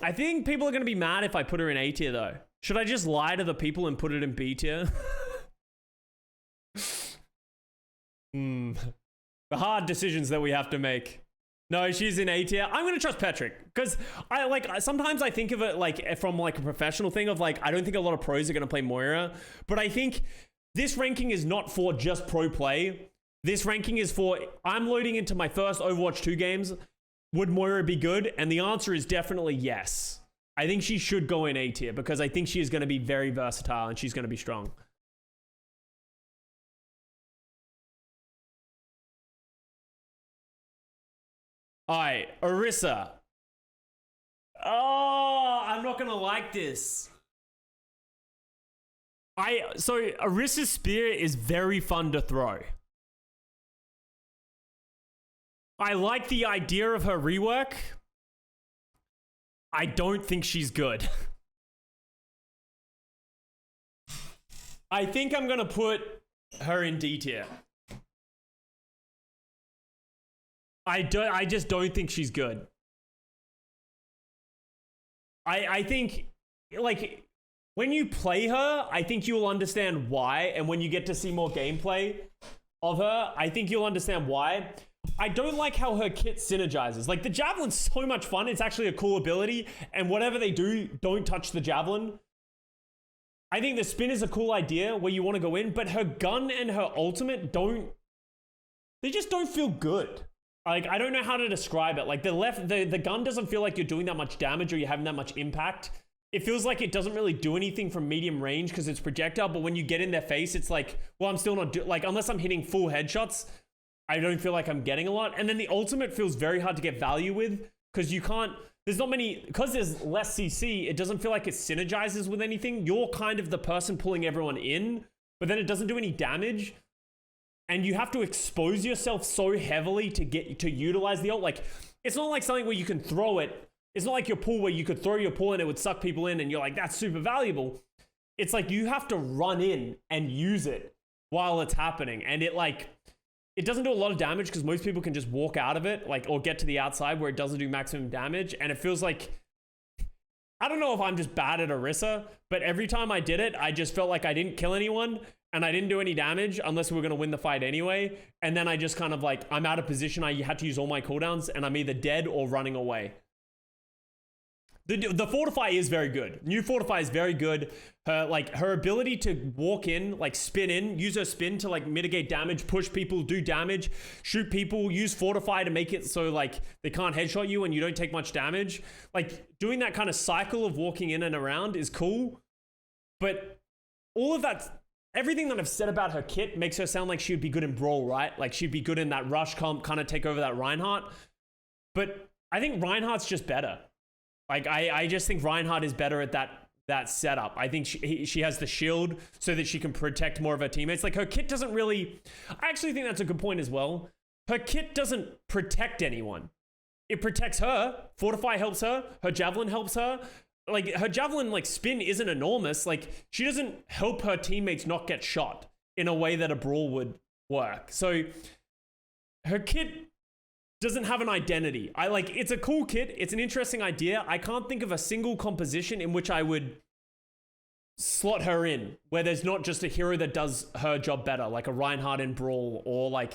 I think people are going to be mad if I put her in A tier though. Should I just lie to the people and put it in B tier? The hard decisions that we have to make. No, she's in A tier. I'm going to trust Patrick because sometimes I think of it like from like a professional thing of like, I don't think a lot of pros are going to play Moira, but I think this ranking is not for just pro play. This ranking is for, I'm loading into my first Overwatch 2 games. Would Moira be good? And the answer is definitely yes. I think she should go in A tier because I think she is going to be very versatile and she's going to be strong. All right, Orisa. Oh, I'm not going to like this. So Orisa's spear is very fun to throw. I like the idea of her rework. I don't think she's good. I think I'm going to put her in D tier. I just don't think she's good. I think, like, when you play her, I think you'll understand why. And when you get to see more gameplay of her, I think you'll understand why. I don't like how her kit synergizes. Like, the Javelin's so much fun. It's actually a cool ability. And whatever they do, don't touch the Javelin. I think the spin is a cool idea where you want to go in. But her gun and her ultimate they just don't feel good. Like, I don't know how to describe it. Like, the gun doesn't feel like you're doing that much damage or you're having that much impact. It feels like it doesn't really do anything from medium range because it's projectile. But when you get in their face, it's like, well, I'm still not... unless I'm hitting full headshots... I don't feel like I'm getting a lot. And then the ultimate feels very hard to get value with because you can't, there's not many, because there's less CC, it doesn't feel like it synergizes with anything. You're kind of the person pulling everyone in, but then it doesn't do any damage. And you have to expose yourself so heavily to utilize the ult. Like, it's not like something where you can throw it. It's not like your pull where you could throw your pull and it would suck people in and you're like, that's super valuable. It's like you have to run in and use it while it's happening. And it doesn't do a lot of damage because most people can just walk out of it, or get to the outside where it doesn't do maximum damage. And it feels like, I don't know if I'm just bad at Orisa, but every time I did it, I just felt like I didn't kill anyone and I didn't do any damage unless we were going to win the fight anyway. And then I just kind of I'm out of position. I had to use all my cooldowns and I'm either dead or running away. The Fortify is very good. New Fortify is very good. Her ability to walk in, spin in, use her spin to mitigate damage, push people, do damage, shoot people, use Fortify to make it so they can't headshot you and you don't take much damage. Doing that kind of cycle of walking in and around is cool. But all of that, everything that I've said about her kit makes her sound like she would be good in Brawl, right? She'd be good in that rush comp, kind of take over that Reinhardt. But I think Reinhardt's just better. I just think Reinhardt is better at that setup. I think she has the shield so that she can protect more of her teammates. Her kit doesn't really... I actually think that's a good point as well. Her kit doesn't protect anyone. It protects her. Fortify helps her. Her Javelin helps her. Her Javelin, spin isn't enormous. She doesn't help her teammates not get shot in a way that a Brawl would work. So her kit doesn't have an identity. It's a cool kit. It's an interesting idea. I can't think of a single composition in which I would slot her in, where there's not just a hero that does her job better, like a Reinhardt in Brawl, or I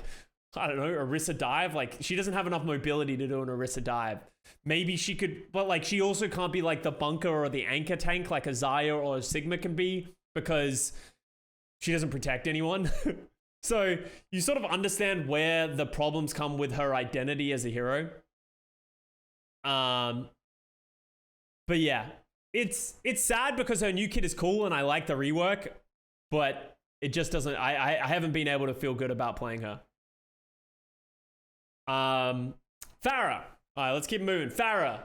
don't know, Orisa dive. She doesn't have enough mobility to do an Orisa dive. Maybe she could, but she also can't be the bunker or the anchor tank like a Xayah or a Sigma can be, because she doesn't protect anyone. So you sort of understand where the problems come with her identity as a hero. But yeah, it's sad because her new kit is cool and I like the rework, but it just doesn't. I haven't been able to feel good about playing her. Pharah. All right, let's keep moving. Pharah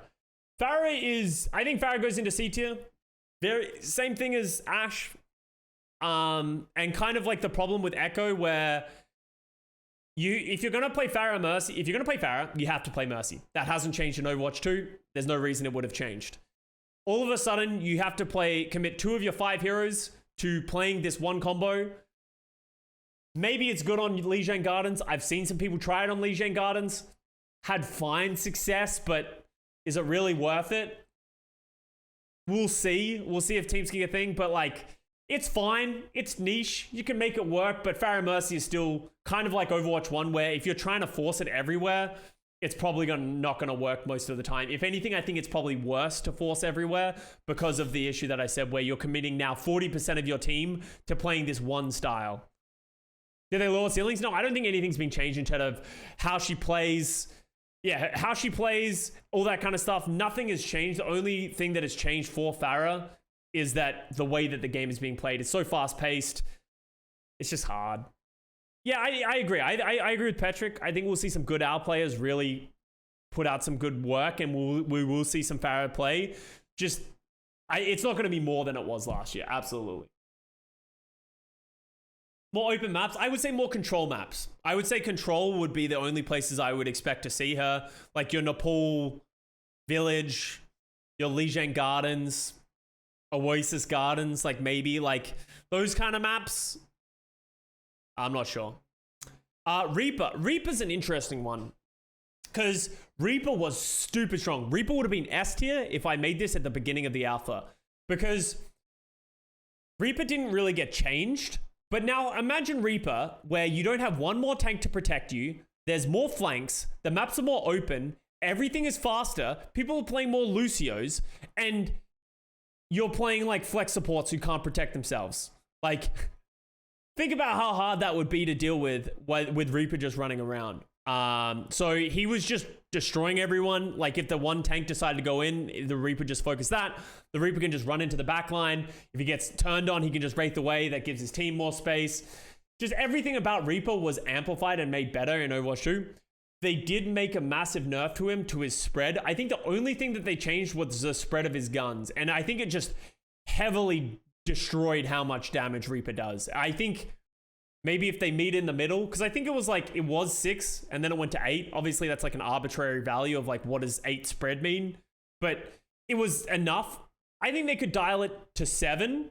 is. I think Pharah goes into C tier. Very same thing as Ashe. And kind of like the problem with Echo where if you're gonna play Pharah Mercy, if you're gonna play Pharah, you have to play Mercy. That hasn't changed in Overwatch 2. There's no reason it would have changed. All of a sudden, you have to commit 2 of your 5 heroes to playing this one combo. Maybe it's good on Lijiang Gardens. I've seen some people try it on Lijiang Gardens. Had fine success, but is it really worth it? We'll see. We'll see if teams can get a thing, but like, it's fine. It's niche. You can make it work, but Pharah Mercy is still kind of like Overwatch 1, where if you're trying to force it everywhere, it's probably not going to work most of the time. If anything, I think it's probably worse to force everywhere because of the issue that I said, where you're committing now 40% of your team to playing this one style. Did they lower ceilings? No, I don't think anything's been changed in terms of how she plays. Yeah, how she plays, all that kind of stuff. Nothing has changed. The only thing that has changed for Pharah is that the way that the game is being played is so fast-paced. It's just hard. Yeah, I agree. I agree with Patrick. I think we'll see some good AL players really put out some good work, and we will see some Pharah play. Just, it's not going to be more than it was last year. Absolutely. More open maps. I would say more control maps. I would say control would be the only places I would expect to see her. Like your Nepal Village, your Lijiang Gardens, Oasis Gardens, like maybe like those kind of maps. I'm not sure. Reaper. Reaper's an interesting one because Reaper was stupid strong. Reaper would have been S tier if I made this at the beginning of the alpha, because Reaper didn't really get changed. But now imagine Reaper where you don't have one more tank to protect you. There's more flanks. The maps are more open. Everything is faster. People are playing more Lucios, and you're playing like flex supports who can't protect themselves. Like, think about how hard that would be to deal with Reaper just running around. So he was just destroying everyone. Like if the one tank decided to go in, the Reaper just focused that. The Reaper can just run into the back line. If he gets turned on, he can just wraith away. That gives his team more space. Just everything about Reaper was amplified and made better in Overwatch 2. They did make a massive nerf to him, to his spread. I think the only thing that they changed was the spread of his guns. And I think it just heavily destroyed how much damage Reaper does. I think maybe if they meet in the middle, because I think it was 6 and then it went to 8. Obviously, that's like an arbitrary value of like, what does 8 spread mean? But it was enough. I think they could dial it to 7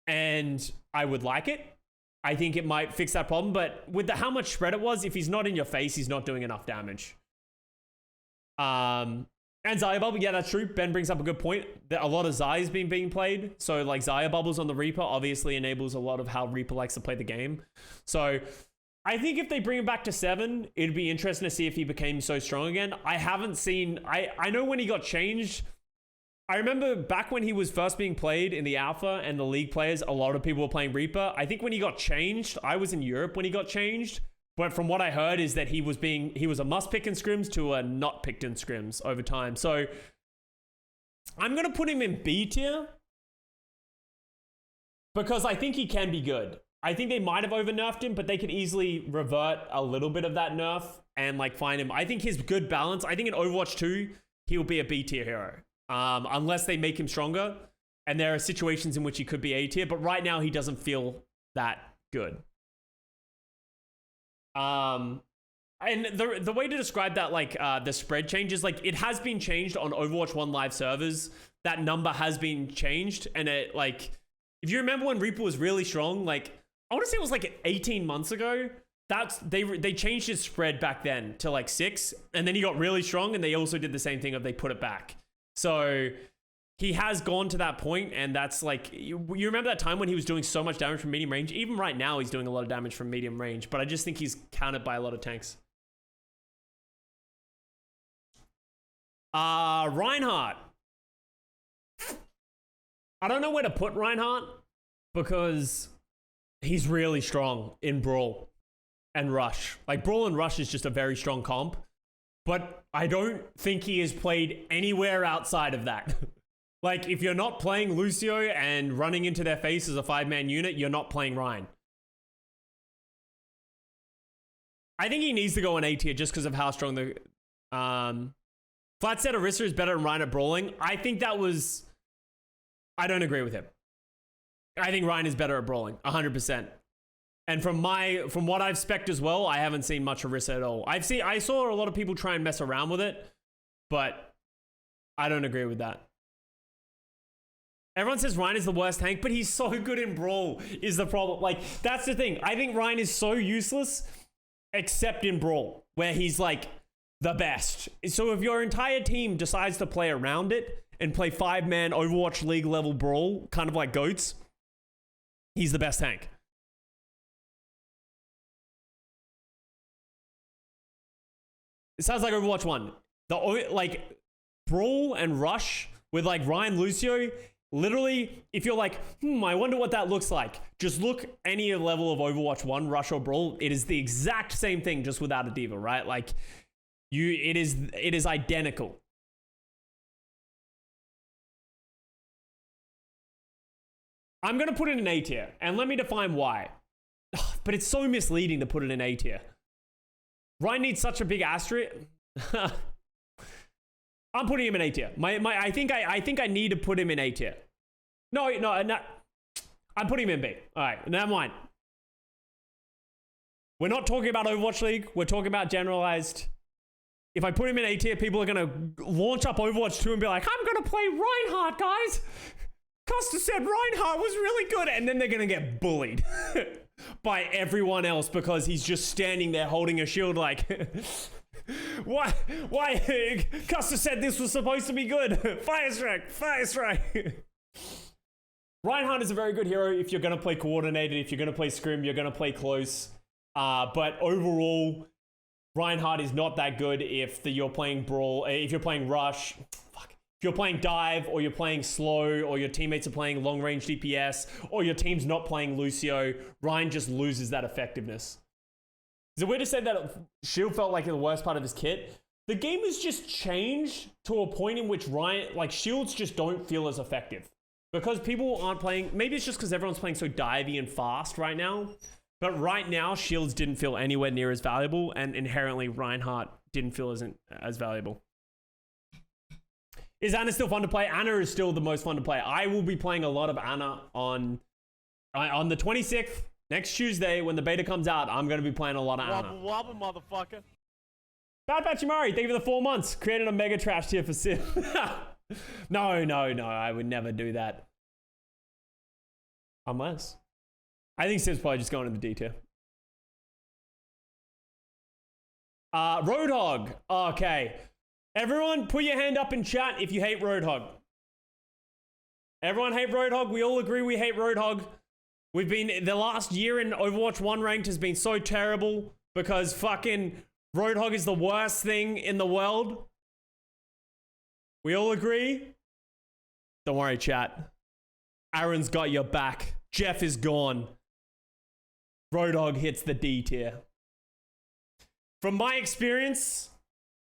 and I would like it. I think it might fix that problem, but with how much spread it was, if he's not in your face, he's not doing enough damage. And Xayah Bubble, yeah, that's true. Ben brings up a good point. That a lot of Xayah is being played. So like Xayah Bubbles on the Reaper obviously enables a lot of how Reaper likes to play the game. So I think if they bring him back to 7, it'd be interesting to see if he became so strong again. I haven't seen, I know when he got changed, I remember back when he was first being played in the alpha and the league players, a lot of people were playing Reaper. I think when he got changed, I was in Europe when he got changed. But from what I heard is that he was a must pick in scrims to a not picked in scrims over time. So I'm going to put him in B tier because I think he can be good. I think they might have over nerfed him, but they could easily revert a little bit of that nerf and like find him. I think his good balance. I think in Overwatch 2, he'll be a B tier hero. Unless they make him stronger. And there are situations in which he could be A tier, but right now he doesn't feel that good. And the way to describe that, like the spread changes, like it has been changed on Overwatch 1 live servers. That number has been changed, and it like, if you remember when Reaper was really strong, like I want to say it was like 18 months ago. They changed his spread back then to like 6, and then he got really strong, and they also did the same thing of they put it back. So he has gone to that point, and that's like, you remember that time when he was doing so much damage from medium range? Even right now, he's doing a lot of damage from medium range, but I just think he's countered by a lot of tanks. Reinhardt. I don't know where to put Reinhardt because he's really strong in Brawl and Rush. Like, Brawl and Rush is just a very strong comp. But I don't think he has played anywhere outside of that. Like, if you're not playing Lucio and running into their face as a 5-man unit, you're not playing Rein. I think he needs to go in A tier just because of how strong the... Flat said Orisa is better than Rein at brawling. I think that was... I don't agree with him. I think Rein is better at brawling, 100%. And from what I've spec'd as well, I haven't seen much Orisa at all. I saw a lot of people try and mess around with it, but I don't agree with that. Everyone says Rein is the worst tank, but he's so good in Brawl is the problem. Like, that's the thing. I think Rein is so useless, except in Brawl, where he's like the best. So if your entire team decides to play around it and play 5-man Overwatch League level Brawl, kind of like GOATs, he's the best tank. It sounds like Overwatch 1. Like, Brawl and Rush with like Rein, Lucio, literally, if you're like, I wonder what that looks like, just look any level of Overwatch 1, Rush or Brawl. It is the exact same thing, just without a Diva, right? Like, it is identical. I'm going to put it in A tier, and let me define why. But it's so misleading to put it in A tier. Rein needs such a big asterisk. I'm putting him in A tier. I think I need to put him in A tier. No. I'm putting him in B. All right, never mind. We're not talking about Overwatch League. We're talking about generalized. If I put him in A tier, people are going to launch up Overwatch 2 and be like, I'm going to play Reinhardt, guys. Custa said Reinhardt was really good. And then they're going to get bullied by everyone else because he's just standing there holding a shield like... Why? Custa said this was supposed to be good. Fire strike. Reinhardt is a very good hero if you're going to play coordinated, if you're going to play scrim, you're going to play close. But overall, Reinhardt is not that good if you're playing Brawl, if you're playing Rush, if you're playing Dive, or you're playing Slow, or your teammates are playing long range DPS, or your team's not playing Lucio. Rein just loses that effectiveness. Is it weird to say that Shield felt like the worst part of his kit? The game has just changed to a point in which Shields just don't feel as effective. Because people aren't playing, maybe it's just because everyone's playing so divey and fast right now. But right now, Shields didn't feel anywhere near as valuable, and inherently Reinhardt didn't feel as valuable. Is Ana still fun to play? Ana is still the most fun to play. I will be playing a lot of Ana on the 26th. Next Tuesday, when the beta comes out, I'm going to be playing a lot of Ana. Wobble, motherfucker. Bad Pachimari, thank you for the 4 months. Created a mega trash tier for Sim. No, I would never do that. Unless. I think Sim's probably just going to the D tier. Roadhog. Okay. Everyone, put your hand up in chat if you hate Roadhog. Everyone hate Roadhog? We all agree we hate Roadhog. We've been, the last year in Overwatch 1 ranked has been so terrible because fucking Roadhog is the worst thing in the world. We all agree? Don't worry, chat. Aaron's got your back. Jeff is gone. Roadhog hits the D tier. From my experience,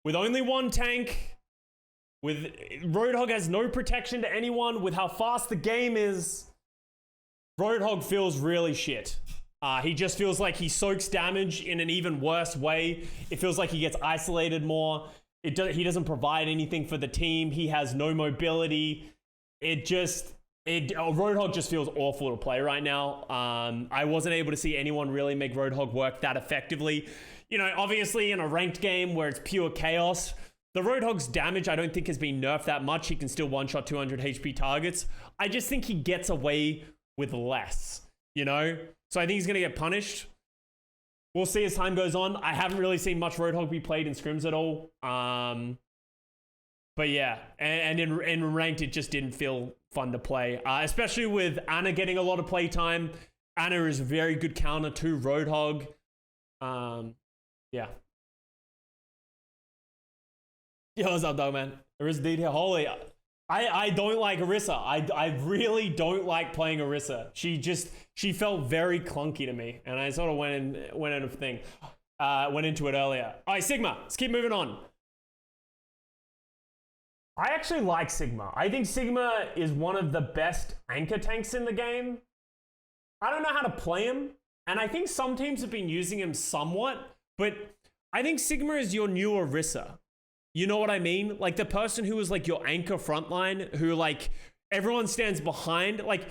with only one tank, with Roadhog has no protection to anyone, with how fast the game is, Roadhog feels really shit. He just feels like he soaks damage in an even worse way. It feels like he gets isolated more. He doesn't provide anything for the team. He has no mobility. Roadhog just feels awful to play right now. I wasn't able to see anyone really make Roadhog work that effectively. You know, obviously in a ranked game where it's pure chaos, the Roadhog's damage I don't think has been nerfed that much. He can still one-shot 200 HP targets. I just think he gets away with less, you know? So I think he's going to get punished. We'll see as time goes on. I haven't really seen much Roadhog be played in scrims at all. But yeah, and in ranked, it just didn't feel fun to play. Especially with Ana getting a lot of play time. Ana is a very good counter to Roadhog. Yeah. Yo, what's up, dog, man? Orisa D here. Holy... I don't like Orisa. I really don't like playing Orisa. She felt very clunky to me, and I sort of went into it earlier. All right, Sigma, let's keep moving on. I actually like Sigma. I think Sigma is one of the best anchor tanks in the game. I don't know how to play him, and I think some teams have been using him somewhat, but I think Sigma is your new Orisa. You know what I mean? Like the person who is like your anchor frontline, who like everyone stands behind, like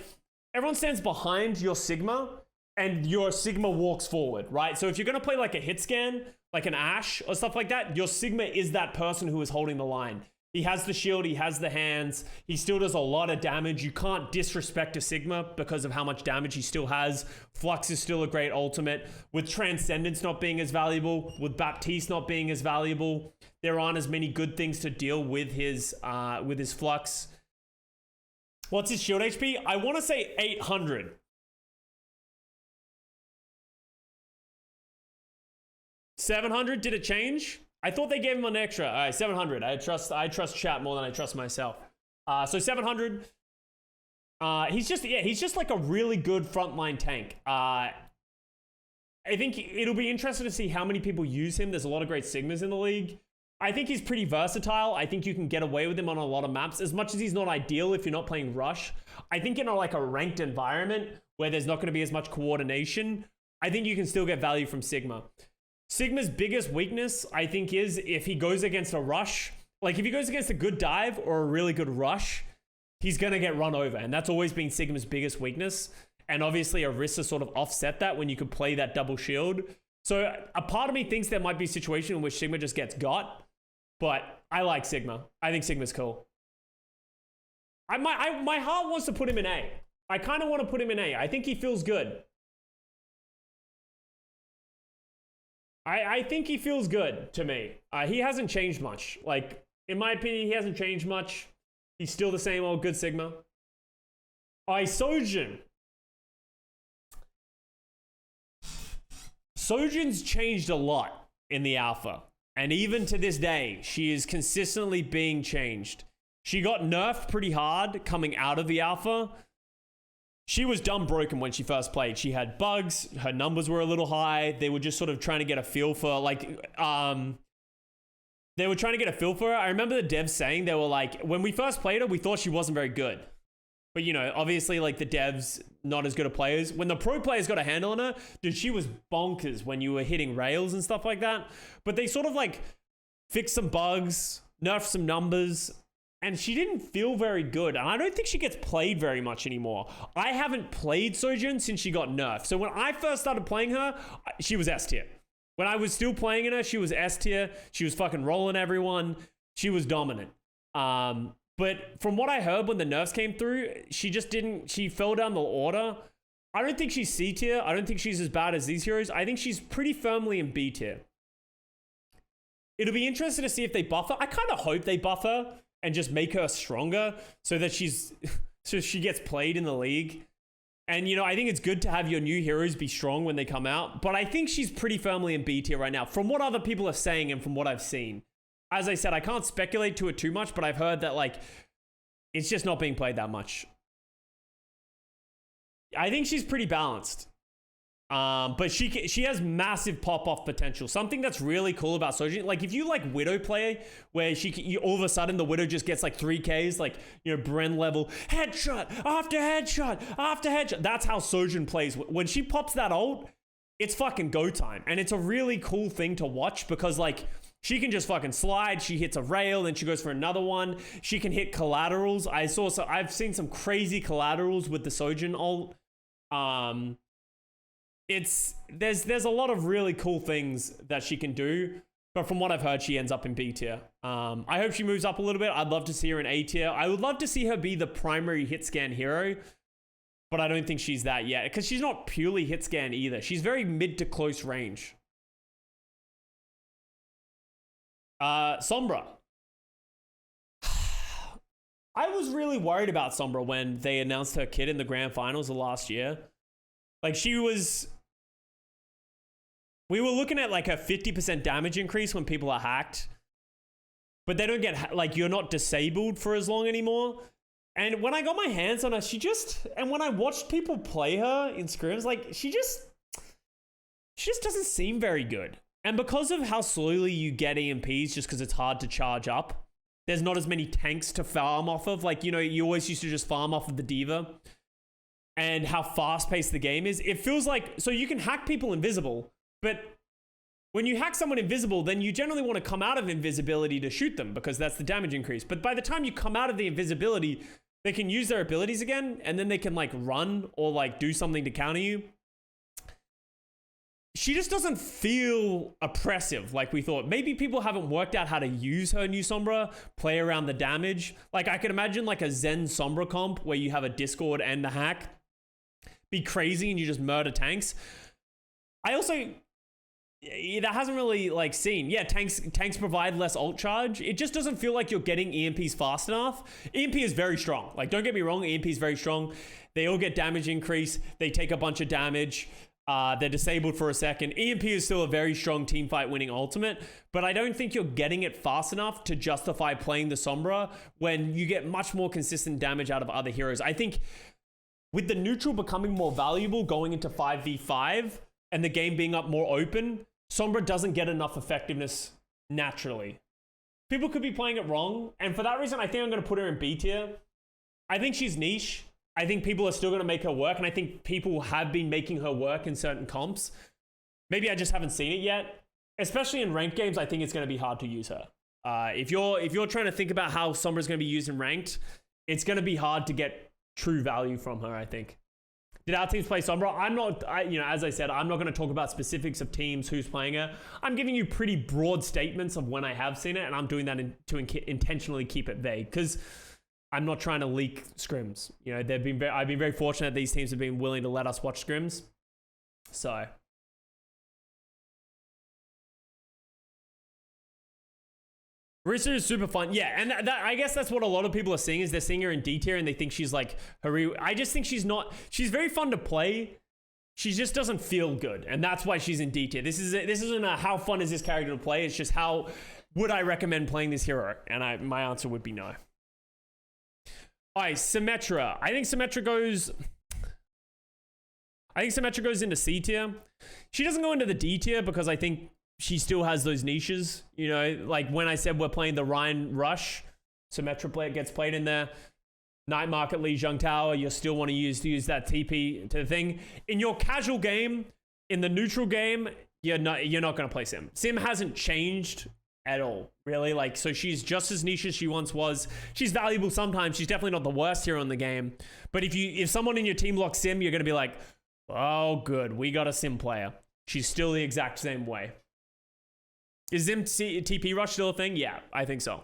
everyone stands behind your Sigma and your Sigma walks forward, right? So if you're gonna play like a hit scan, like an Ashe or stuff like that, your Sigma is that person who is holding the line. He has the shield, he has the hands, he still does a lot of damage. You can't disrespect a Sigma because of how much damage he still has. Flux is still a great ultimate. With Transcendence not being as valuable, with Baptiste not being as valuable, there aren't as many good things to deal with his Flux. What's his shield HP? I want to say 800. 700, did it change? I thought they gave him an extra. All right, 700. I trust chat more than I trust myself. So 700. He's just like a really good frontline tank. I think it'll be interesting to see how many people use him. There's a lot of great Sigmas in the league. I think he's pretty versatile. I think you can get away with him on a lot of maps. As much as he's not ideal if you're not playing Rush, I think in a ranked environment where there's not going to be as much coordination, I think you can still get value from Sigma. Sigma's biggest weakness, I think, is if he goes against a rush. Like, if he goes against a good dive or a really good rush, he's going to get run over. And that's always been Sigma's biggest weakness. And obviously, Orisa sort of offset that when you could play that double shield. So, a part of me thinks there might be a situation in which Sigma just gets got. But I like Sigma. I think Sigma's cool. My heart wants to put him in A. I kind of want to put him in A. I think he feels good. I think he feels good to me. He hasn't changed much. Like, in my opinion, he hasn't changed much. He's still the same old good Sigma. Sojin. Sojin's changed a lot in the alpha. And even to this day, she is consistently being changed. She got nerfed pretty hard coming out of the alpha. She was dumb broken when she first played. She had bugs. Her numbers were a little high. They were just sort of trying to get a feel for they were trying to get a feel for her. I remember the devs saying, they were like, when we first played her, we thought she wasn't very good. But, you know, obviously, like, the devs, not as good at players. When the pro players got a handle on her, dude, she was bonkers when you were hitting rails and stuff like that. But they sort of, like, fixed some bugs, nerfed some numbers, and she didn't feel very good. And I don't think she gets played very much anymore. I haven't played Sojin since she got nerfed. So when I first started playing her, she was S tier. When I was still playing in her, she was S tier. She was fucking rolling everyone. She was dominant. But from what I heard when the nerfs came through, she fell down the order. I don't think she's C tier. I don't think she's as bad as these heroes. I think she's pretty firmly in B tier. It'll be interesting to see if they buff her. I kind of hope they buff her and just make her stronger so that so she gets played in the league. And, you know, I think it's good to have your new heroes be strong when they come out. But I think she's pretty firmly in B tier right now, from what other people are saying and from what I've seen. As I said, I can't speculate to it too much, but I've heard that, like, it's just not being played that much. I think she's pretty balanced. But she has massive pop-off potential. Something that's really cool about Sojin, like, if you like Widow play, where all of a sudden the Widow just gets like 3Ks, like, you know, Bren level, headshot after headshot after headshot. That's how Sojin plays. When she pops that ult, it's fucking go time. And it's a really cool thing to watch because, like, she can just fucking slide. She hits a rail, then she goes for another one. She can hit collaterals. I've seen some crazy collaterals with the Sojin ult. There's a lot of really cool things that she can do, but from what I've heard, she ends up in B tier. I hope she moves up a little bit. I'd love to see her in A tier. I would love to see her be the primary hit scan hero, but I don't think she's that yet because she's not purely hit scan either. She's very mid to close range. Sombra. I was really worried about Sombra when they announced her kit in the grand finals of last year. Like, we were looking at like a 50% damage increase when people are hacked, but they don't get, like, you're not disabled for as long anymore. And when I got my hands on her, and when I watched people play her in scrims, like, she just doesn't seem very good. And because of how slowly you get EMPs, just because it's hard to charge up, There's not as many tanks to farm off of. Like, you know, you always used to just farm off of the Diva. And how fast-paced the game is. It feels like, so you can hack people invisible, but when you hack someone invisible, then you generally want to come out of invisibility to shoot them because that's the damage increase. But by the time you come out of the invisibility, they can use their abilities again, and then they can like run or like do something to counter you. She just doesn't feel oppressive like we thought. Maybe people haven't worked out how to use her new Sombra, play around the damage. Like I could imagine like a Zen Sombra comp where you have a Discord and the hack. Be crazy and you just murder tanks. I also, that hasn't really like seen. Yeah, tanks provide less ult charge. It just doesn't feel like you're getting EMPs fast enough. EMP is very strong. Like don't get me wrong, EMP is very strong. They all get damage increase. They take a bunch of damage. They're disabled for a second. EMP is still a very strong team fight winning ultimate, but I don't think you're getting it fast enough to justify playing the Sombra when you get much more consistent damage out of other heroes. I think with the neutral becoming more valuable going into 5v5 and the game being up more open, Sombra doesn't get enough effectiveness naturally. People could be playing it wrong, and for that reason, I think I'm going to put her in B tier. I think she's niche. I think people are still going to make her work, and I think people have been making her work in certain comps. Maybe I just haven't seen it yet. Especially in ranked games, I think it's going to be hard to use her. If you're trying to think about how Sombra's going to be used in ranked, it's going to be hard to get true value from her, I think. Did our teams play Sombra? As I said, I'm not going to talk about specifics of teams, who's playing her. I'm giving you pretty broad statements of when I have seen it, and I'm doing that to intentionally keep it vague, because I'm not trying to leak scrims. You know, I've been very fortunate that these teams have been willing to let us watch scrims. So Orisa is super fun. Yeah, and I guess that's what a lot of people are seeing, is they're seeing her in D tier and they think she's like I just think she's very fun to play. She just doesn't feel good, and that's why she's in D tier. This isn't a how fun is this character to play. It's just how would I recommend playing this hero? And my answer would be no. All right, Symmetra. I think Symmetra goes into C tier. She doesn't go into the D tier because I think she still has those niches. You know, like when I said we're playing the Ryan Rush, Symmetra gets played in there. Night Market Lee Zheng Tower, you still want to use that TP to the thing. In your casual game, in the neutral game, you're not going to play Sim. Sim hasn't changed at all, really. Like, so she's just as niche as she once was. She's valuable sometimes. She's definitely not the worst hero in the game. But if someone in your team locks Sim, you're going to be like, oh, good, we got a Sim player. She's still the exact same way. Is Zim TP Rush still a thing? Yeah, I think so.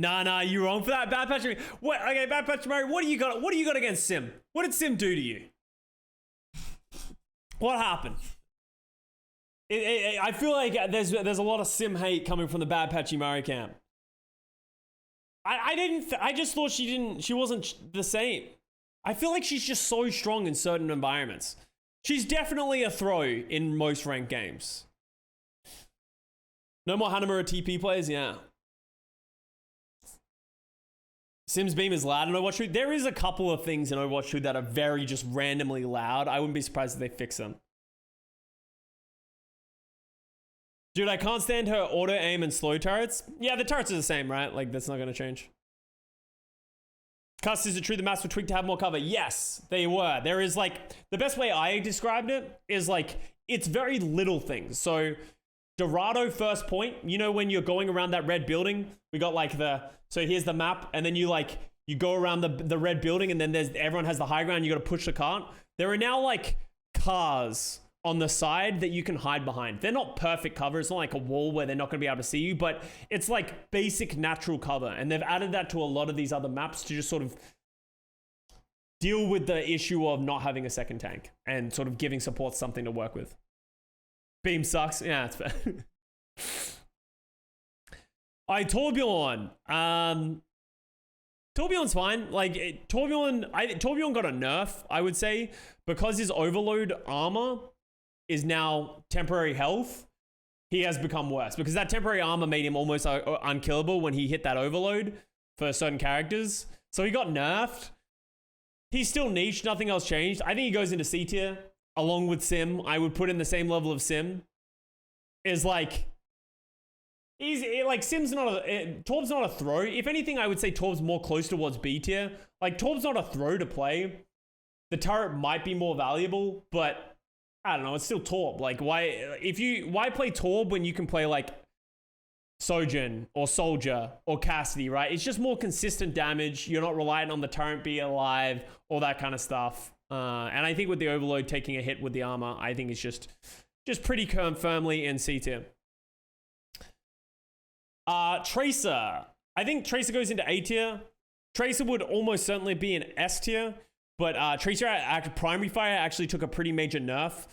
Nah, you wrong for that. Bad Patch. What? Okay, Bad Patch Murray. What do you got against Sim? What did Sim do to you? What happened? I feel like there's a lot of Sim hate coming from the Bad Patchy Murray camp. I just thought she wasn't the same. I feel like she's just so strong in certain environments. She's definitely a throw in most ranked games. No more Hanamura TP players? Yeah. Sim's beam is loud in Overwatch 2. There is a couple of things in Overwatch 2 that are very just randomly loud. I wouldn't be surprised if they fix them. Dude, I can't stand her auto aim and slow turrets. Yeah, the turrets are the same, right? Like, that's not going to change. Custa, is it true the maps were tweaked to have more cover? Yes, they were. There is like, the best way I described it is like, it's very little things. So, Dorado first point, you know when you're going around that red building, we got like so here's the map, and then you go around the red building, and then everyone has the high ground, you got to push the cart. There are now like cars on the side that you can hide behind. They're not perfect cover. It's not like a wall where they're not going to be able to see you, but it's like basic natural cover. And they've added that to a lot of these other maps to just sort of deal with the issue of not having a second tank and sort of giving support something to work with. Beam sucks. Yeah, it's fair. All right, Torbjorn. Torbjorn's fine. Like, Torbjorn got a nerf, I would say, because his overload armor is now temporary health. He has become worse because that temporary armor made him almost unkillable when he hit that overload for certain characters. So he got nerfed. He's still niche. Nothing else changed. I think he goes into C tier along with Sim. I would put in the same level of Sim. Is like, like Sim's not Torb's not a throw. If anything, I would say Torb's more close towards B tier. Like Torb's not a throw to play. The turret might be more valuable, but I don't know, it's still Torb. Like why play Torb when you can play like Sojourn or Soldier or Cassidy, right? It's just more consistent damage. You're not reliant on the turret being alive, all that kind of stuff. And I think with the Overload taking a hit with the armor, I think it's just pretty firmly in C tier. Tracer. I think Tracer goes into A tier. Tracer would almost certainly be an S tier, but Tracer Primary Fire actually took a pretty major nerf.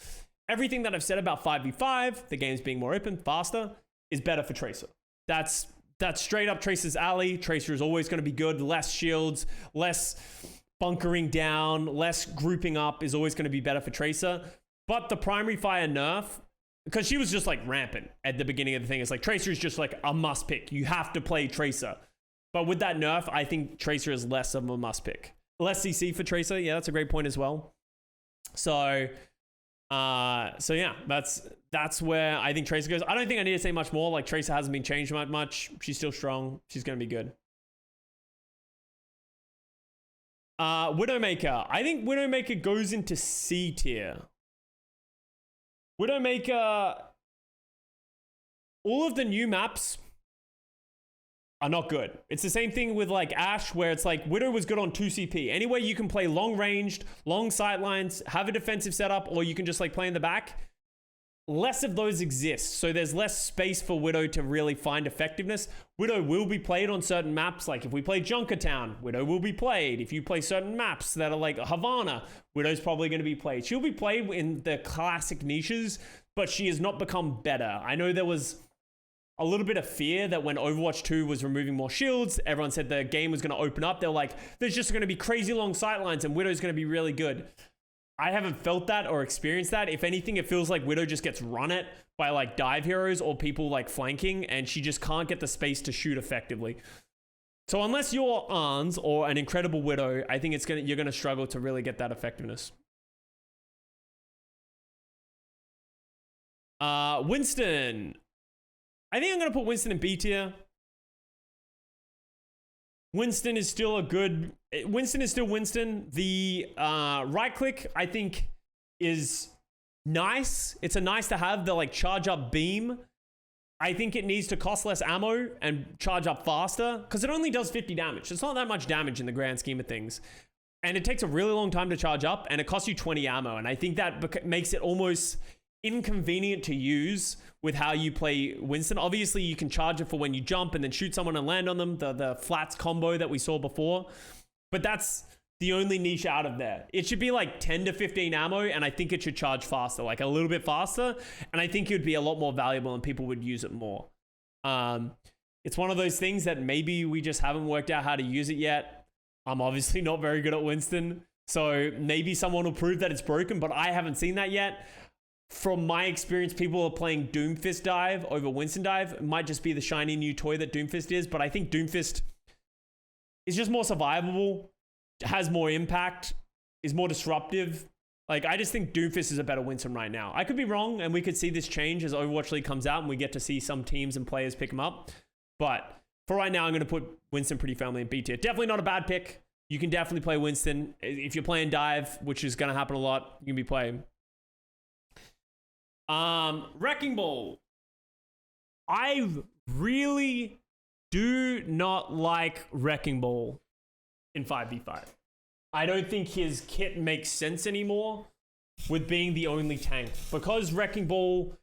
Everything that I've said about 5v5, the game's being more open, faster, is better for Tracer. That's straight up Tracer's alley. Tracer is always going to be good. Less shields, less bunkering down, less grouping up is always going to be better for Tracer. But the Primary Fire nerf, because she was just like rampant at the beginning of the thing. It's like Tracer is just like a must pick. You have to play Tracer. But with that nerf, I think Tracer is less of a must pick. Less CC for Tracer. Yeah, that's a great point as well. So yeah, that's where I think Tracer goes. I don't think I need to say much more. Like Tracer hasn't been changed much. She's still strong. She's going to be good. Widowmaker. I think Widowmaker goes into C tier. Widowmaker, all of the new maps are not good. It's the same thing with like Ashe, where it's like Widow was good on 2CP. Anyway, you can play long ranged, long sightlines, have a defensive setup, or you can just like play in the back. Less of those exist, so there's less space for Widow to really find effectiveness. Widow will be played on certain maps, like if we play Junkertown, Widow will be played. If you play certain maps that are like Havana, Widow's probably going to be played. She'll be played in the classic niches, but she has not become better. I know there was a little bit of fear that when Overwatch 2 was removing more shields, everyone said the game was going to open up. They're like, there's just going to be crazy long sightlines and Widow's going to be really good. I haven't felt that or experienced that. If anything, it feels like Widow just gets run at by like dive heroes or people like flanking, and she just can't get the space to shoot effectively. So unless you're Arns or an incredible Widow, I think you're gonna struggle to really get that effectiveness. Winston. I think I'm gonna put Winston in B tier. Winston is still Winston. The right click, I think, is nice. It's a nice to have, the like charge up beam. I think it needs to cost less ammo and charge up faster, because it only does 50 damage. It's not that much damage in the grand scheme of things. And it takes a really long time to charge up, and it costs you 20 ammo. And I think that makes it almost inconvenient to use with how you play Winston. Obviously, you can charge it for when you jump and then shoot someone and land on them, the flats combo that we saw before. But that's the only niche out of there. It should be like 10 to 15 ammo, and I think it should charge faster, like a little bit faster. And I think it would be a lot more valuable and people would use it more. It's one of those things that maybe we just haven't worked out how to use it yet. I'm obviously not very good at Winston, so maybe someone will prove that it's broken, but I haven't seen that yet. From my experience, people are playing Doomfist dive over Winston dive. It might just be the shiny new toy that Doomfist is, but I think Doomfist is just more survivable, has more impact, is more disruptive. Like, I just think Doomfist is a better Winston right now. I could be wrong, and we could see this change as Overwatch League comes out and we get to see some teams and players pick him up. But for right now, I'm going to put Winston pretty firmly in B tier. Definitely not a bad pick. You can definitely play Winston. If you're playing dive, which is going to happen a lot, you can be playing. Wrecking Ball. I really do not like Wrecking Ball in 5v5. I don't think his kit makes sense anymore with being the only tank, because Wrecking Ball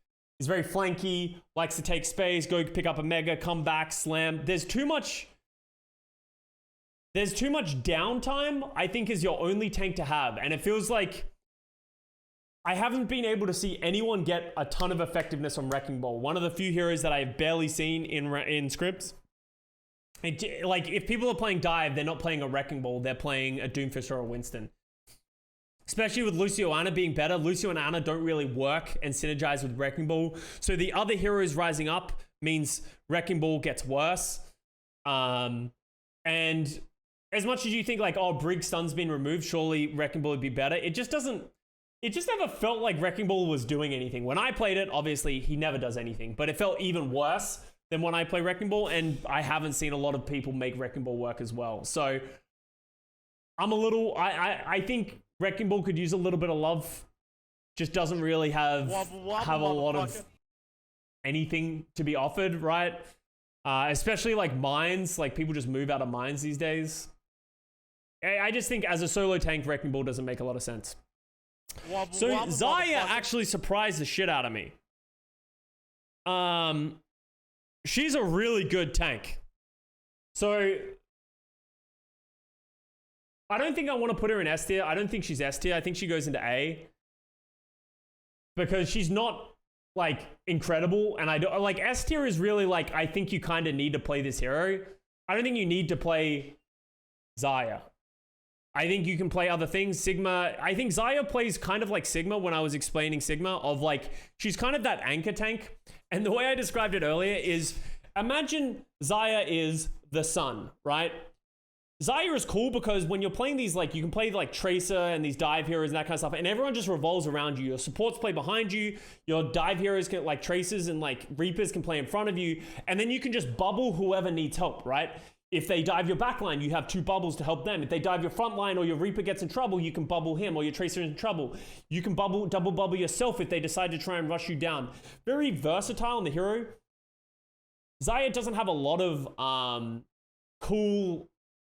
is very flanky, likes to take space, go pick up a mega, come back, slam. There's too much downtime, I think, is your only tank to have. And it feels like I haven't been able to see anyone get a ton of effectiveness on Wrecking Ball. One of the few heroes that I've barely seen in scripts. Like, if people are playing dive, they're not playing a Wrecking Ball, they're playing a Doomfist or a Winston. Especially with Lucio and Ana being better. Lucio and Ana don't really work and synergize with Wrecking Ball. So the other heroes rising up means Wrecking Ball gets worse. And as much as you think like, oh, Brig stun's been removed, surely Wrecking Ball would be better. It just never felt like Wrecking Ball was doing anything. When I played it, obviously he never does anything, but it felt even worse than when I play Wrecking Ball, and I haven't seen a lot of people make Wrecking Ball work as well. So I'm a little, I think Wrecking Ball could use a little bit of love. Just doesn't really have a lot of anything to be offered, right? Especially like mines, like people just move out of mines these days. I just think as a solo tank, Wrecking Ball doesn't make a lot of sense. So Xayah actually surprised the shit out of me. She's a really good tank. So I don't think I want to put her in S tier. I don't think she's S tier. I think she goes into A. Because she's not like incredible, and I don't like S tier is really like, I think you kind of need to play this hero. I don't think you need to play Xayah. I think you can play other things. Sigma, I think Xayah plays kind of like Sigma when I was explaining Sigma, of like, she's kind of that anchor tank. And the way I described it earlier is, imagine Xayah is the sun, right? Xayah is cool because when you're playing these, like, you can play like Tracer and these dive heroes and that kind of stuff, and everyone just revolves around you. Your supports play behind you, your dive heroes can, like Tracers and like Reapers can play in front of you, and then you can just bubble whoever needs help, right? If they dive your backline, you have 2 bubbles to help them. If they dive your front line or your Reaper gets in trouble, you can bubble him, or your Tracer is in trouble. You can double bubble yourself if they decide to try and rush you down. Very versatile in the hero. Xayah doesn't have a lot of cool,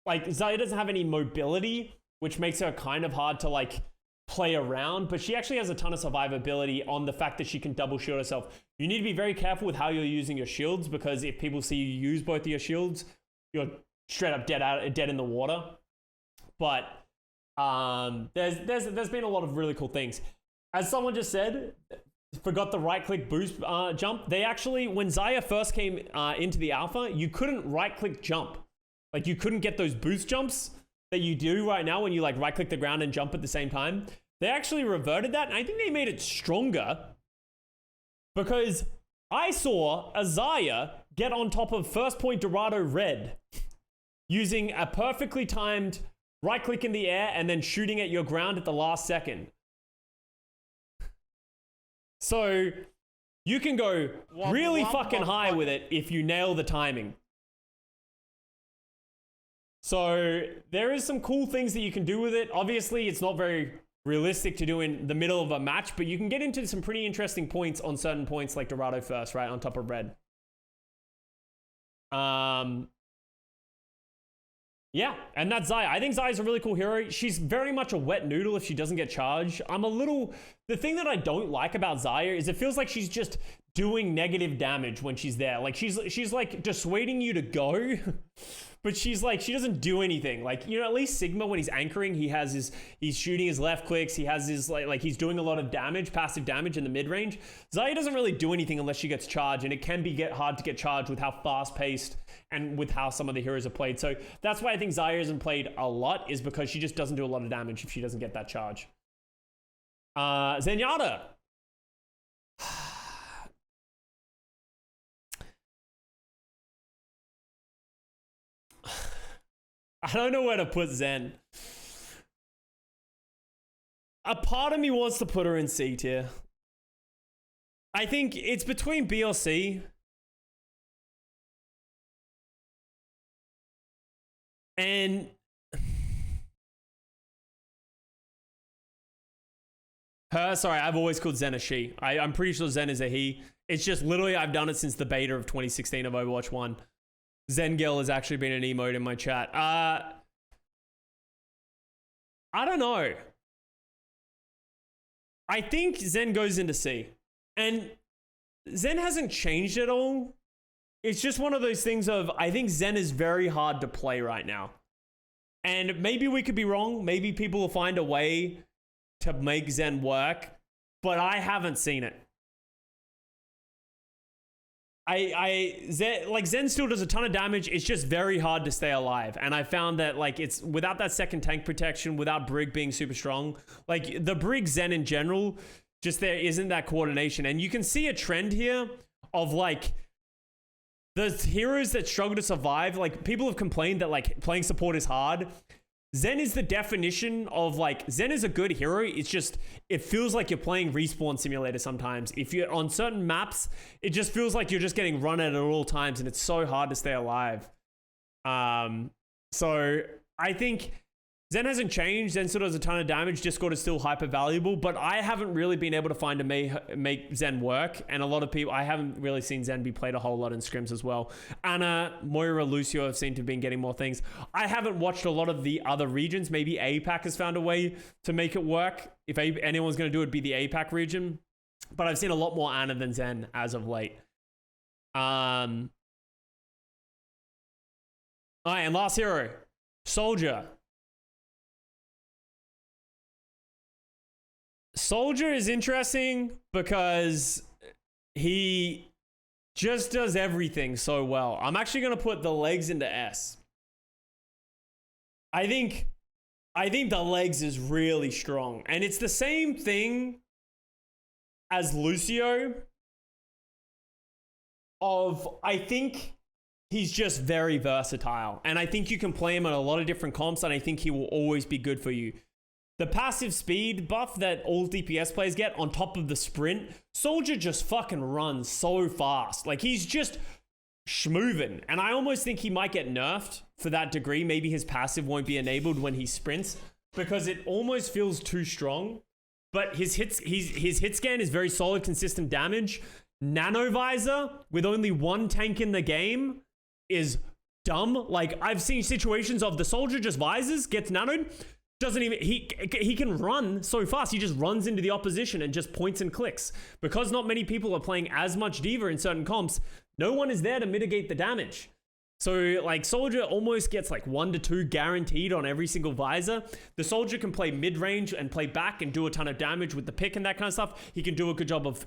like Xayah doesn't have any mobility, which makes her kind of hard to like play around, but she actually has a ton of survivability on the fact that she can double shield herself. You need to be very careful with how you're using your shields, because if people see you use both of your shields, you're straight up dead in the water. But there's been a lot of really cool things. As someone just said, forgot the right click boost jump. They actually, when Xayah first came into the alpha, you couldn't right click jump. Like you couldn't get those boost jumps that you do right now when you like right click the ground and jump at the same time. They actually reverted that, and I think they made it stronger, because I saw a Xayah get on top of first point Dorado red using a perfectly timed right click in the air and then shooting at your ground at the last second. So you can go really fucking high with it if you nail the timing. So there is some cool things that you can do with it. Obviously, it's not very realistic to do in the middle of a match, but you can get into some pretty interesting points on certain points like Dorado first, right, on top of red. Yeah, and that's Xayah. I think Xayah's a really cool hero. She's very much a wet noodle if she doesn't get charged. The thing that I don't like about Xayah is it feels like she's just doing negative damage when she's there. Like she's like dissuading you to go, but she doesn't do anything. Like, you know, at least Sigma, when he's anchoring, he's shooting his left clicks. He has his like he's doing a lot of damage, passive damage in the mid range. Xayah doesn't really do anything unless she gets charged, and it can be hard to get charged with how fast paced and with how some of the heroes are played. So that's why I think Xayah isn't played a lot, is because she just doesn't do a lot of damage if she doesn't get that charge. Zenyatta. I don't know where to put Zen. A part of me wants to put her in C tier. I think it's between B or C. And sorry, I've always called Zen a she. I'm pretty sure Zen is a he. It's just literally I've done it since the beta of 2016 of Overwatch 1. Zen Girl has actually been an emote in my chat. I don't know. I think Zen goes into C. And Zen hasn't changed at all. It's just one of those things of, I think Zen is very hard to play right now. And maybe we could be wrong. Maybe people will find a way to make Zen work. But I haven't seen it. Zen still does a ton of damage. It's just very hard to stay alive. And I found that like it's without that second tank protection, without Brig being super strong, like the Brig Zen in general, just there isn't that coordination. And you can see a trend here of like the heroes that struggle to survive. Like people have complained that like playing support is hard. Zen is the definition of like, Zen is a good hero. It's just, it feels like you're playing Respawn Simulator sometimes. If you're on certain maps, it just feels like you're just getting run at all times and it's so hard to stay alive. So I think Zen hasn't changed. Zen still does a ton of damage. Discord is still hyper valuable, but I haven't really been able to find a make Zen work. And a lot of people, I haven't really seen Zen be played a whole lot in scrims as well. Anna, Moira, Lucio have seemed to have been getting more things. I haven't watched a lot of the other regions. Maybe APAC has found a way to make it work. If anyone's going to do it, it'd be the APAC region. But I've seen a lot more Anna than Zen as of late. All right, and last hero, Soldier. Soldier is interesting because he just does everything so well. I'm actually going to put the legs into S. I think the legs is really strong. And it's the same thing as Lucio I think he's just very versatile. And I think you can play him on a lot of different comps and I think he will always be good for you. The passive speed buff that all DPS players get on top of the sprint, Soldier just fucking runs so fast. Like, he's just schmovin'. And I almost think he might get nerfed for that degree. Maybe his passive won't be enabled when he sprints because it almost feels too strong. But his hit scan is very solid, consistent damage. Nano Visor with only one tank in the game is dumb. Like, I've seen situations of the Soldier just visors, gets nanoed, doesn't even, he can run so fast. He just runs into the opposition and just points and clicks. Because not many people are playing as much Diva in certain comps, no one is there to mitigate the damage. So like Soldier almost gets like 1 to 2 guaranteed on every single visor. The Soldier can play mid-range and play back and do a ton of damage with the pick and that kind of stuff. He can do a good job of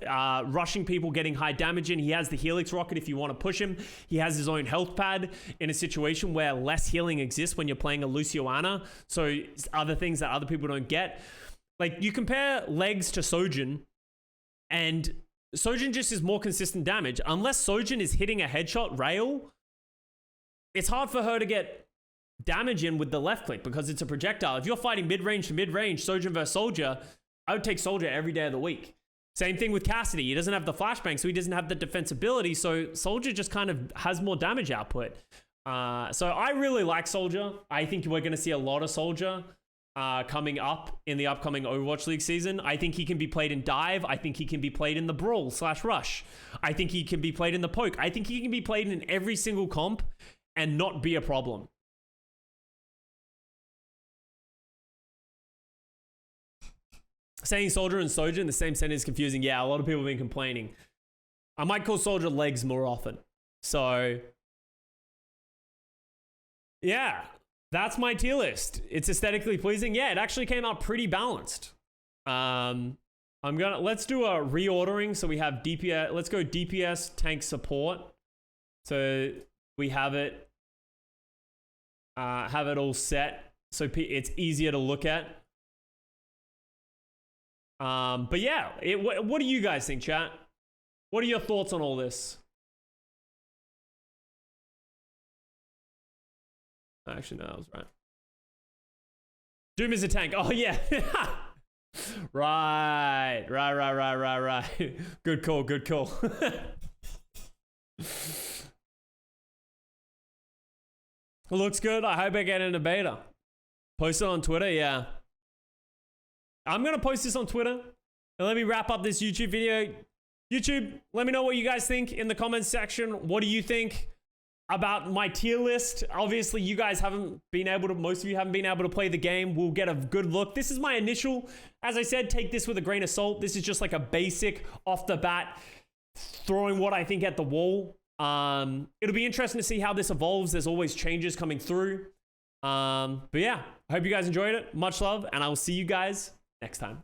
rushing people, getting high damage in. He has the Helix Rocket if you want to push him. He has his own health pad in a situation where less healing exists when you're playing a Lucio Ana. So other things that other people don't get. Like you compare legs to Sojin and Sojin just is more consistent damage. Unless Sojin is hitting a headshot rail, it's hard for her to get damage in with the left click because it's a projectile. If you're fighting mid-range to mid-range, Sojin versus Soldier, I would take Soldier every day of the week. Same thing with Cassidy. He doesn't have the flashbang, so he doesn't have the defensibility, so Soldier just kind of has more damage output. So I really like Soldier. I think we're going to see a lot of Soldier coming up in the upcoming Overwatch League season. I think he can be played in dive. I think he can be played in the brawl / rush. I think he can be played in the poke. I think he can be played in every single comp and not be a problem. Saying Soldier and Soldier in the same sentence is confusing. Yeah, a lot of people have been complaining. I might call Soldier legs more often. So, yeah, that's my tier list. It's aesthetically pleasing. Yeah, it actually came out pretty balanced. Let's do a reordering. So we have DPS. Let's go DPS tank support. So we have it all set so it's easier to look at. But yeah, what do you guys think, chat? What are your thoughts on all this? Actually, no, I was right. Doom is a tank. Oh yeah. Right. Good call. Looks good. I hope I get into beta. Post it on Twitter, yeah. I'm going to post this on Twitter. And let me wrap up this YouTube video. YouTube, let me know what you guys think in the comments section. What do you think about my tier list? Obviously, you guys haven't been able to, most of you haven't been able to play the game. We'll get a good look. This is my initial, as I said, take this with a grain of salt. This is just like a basic off the bat, throwing what I think at the wall. It'll be interesting to see how this evolves. There's always changes coming through. But yeah, I hope you guys enjoyed it. Much love, and I will see you guys next time.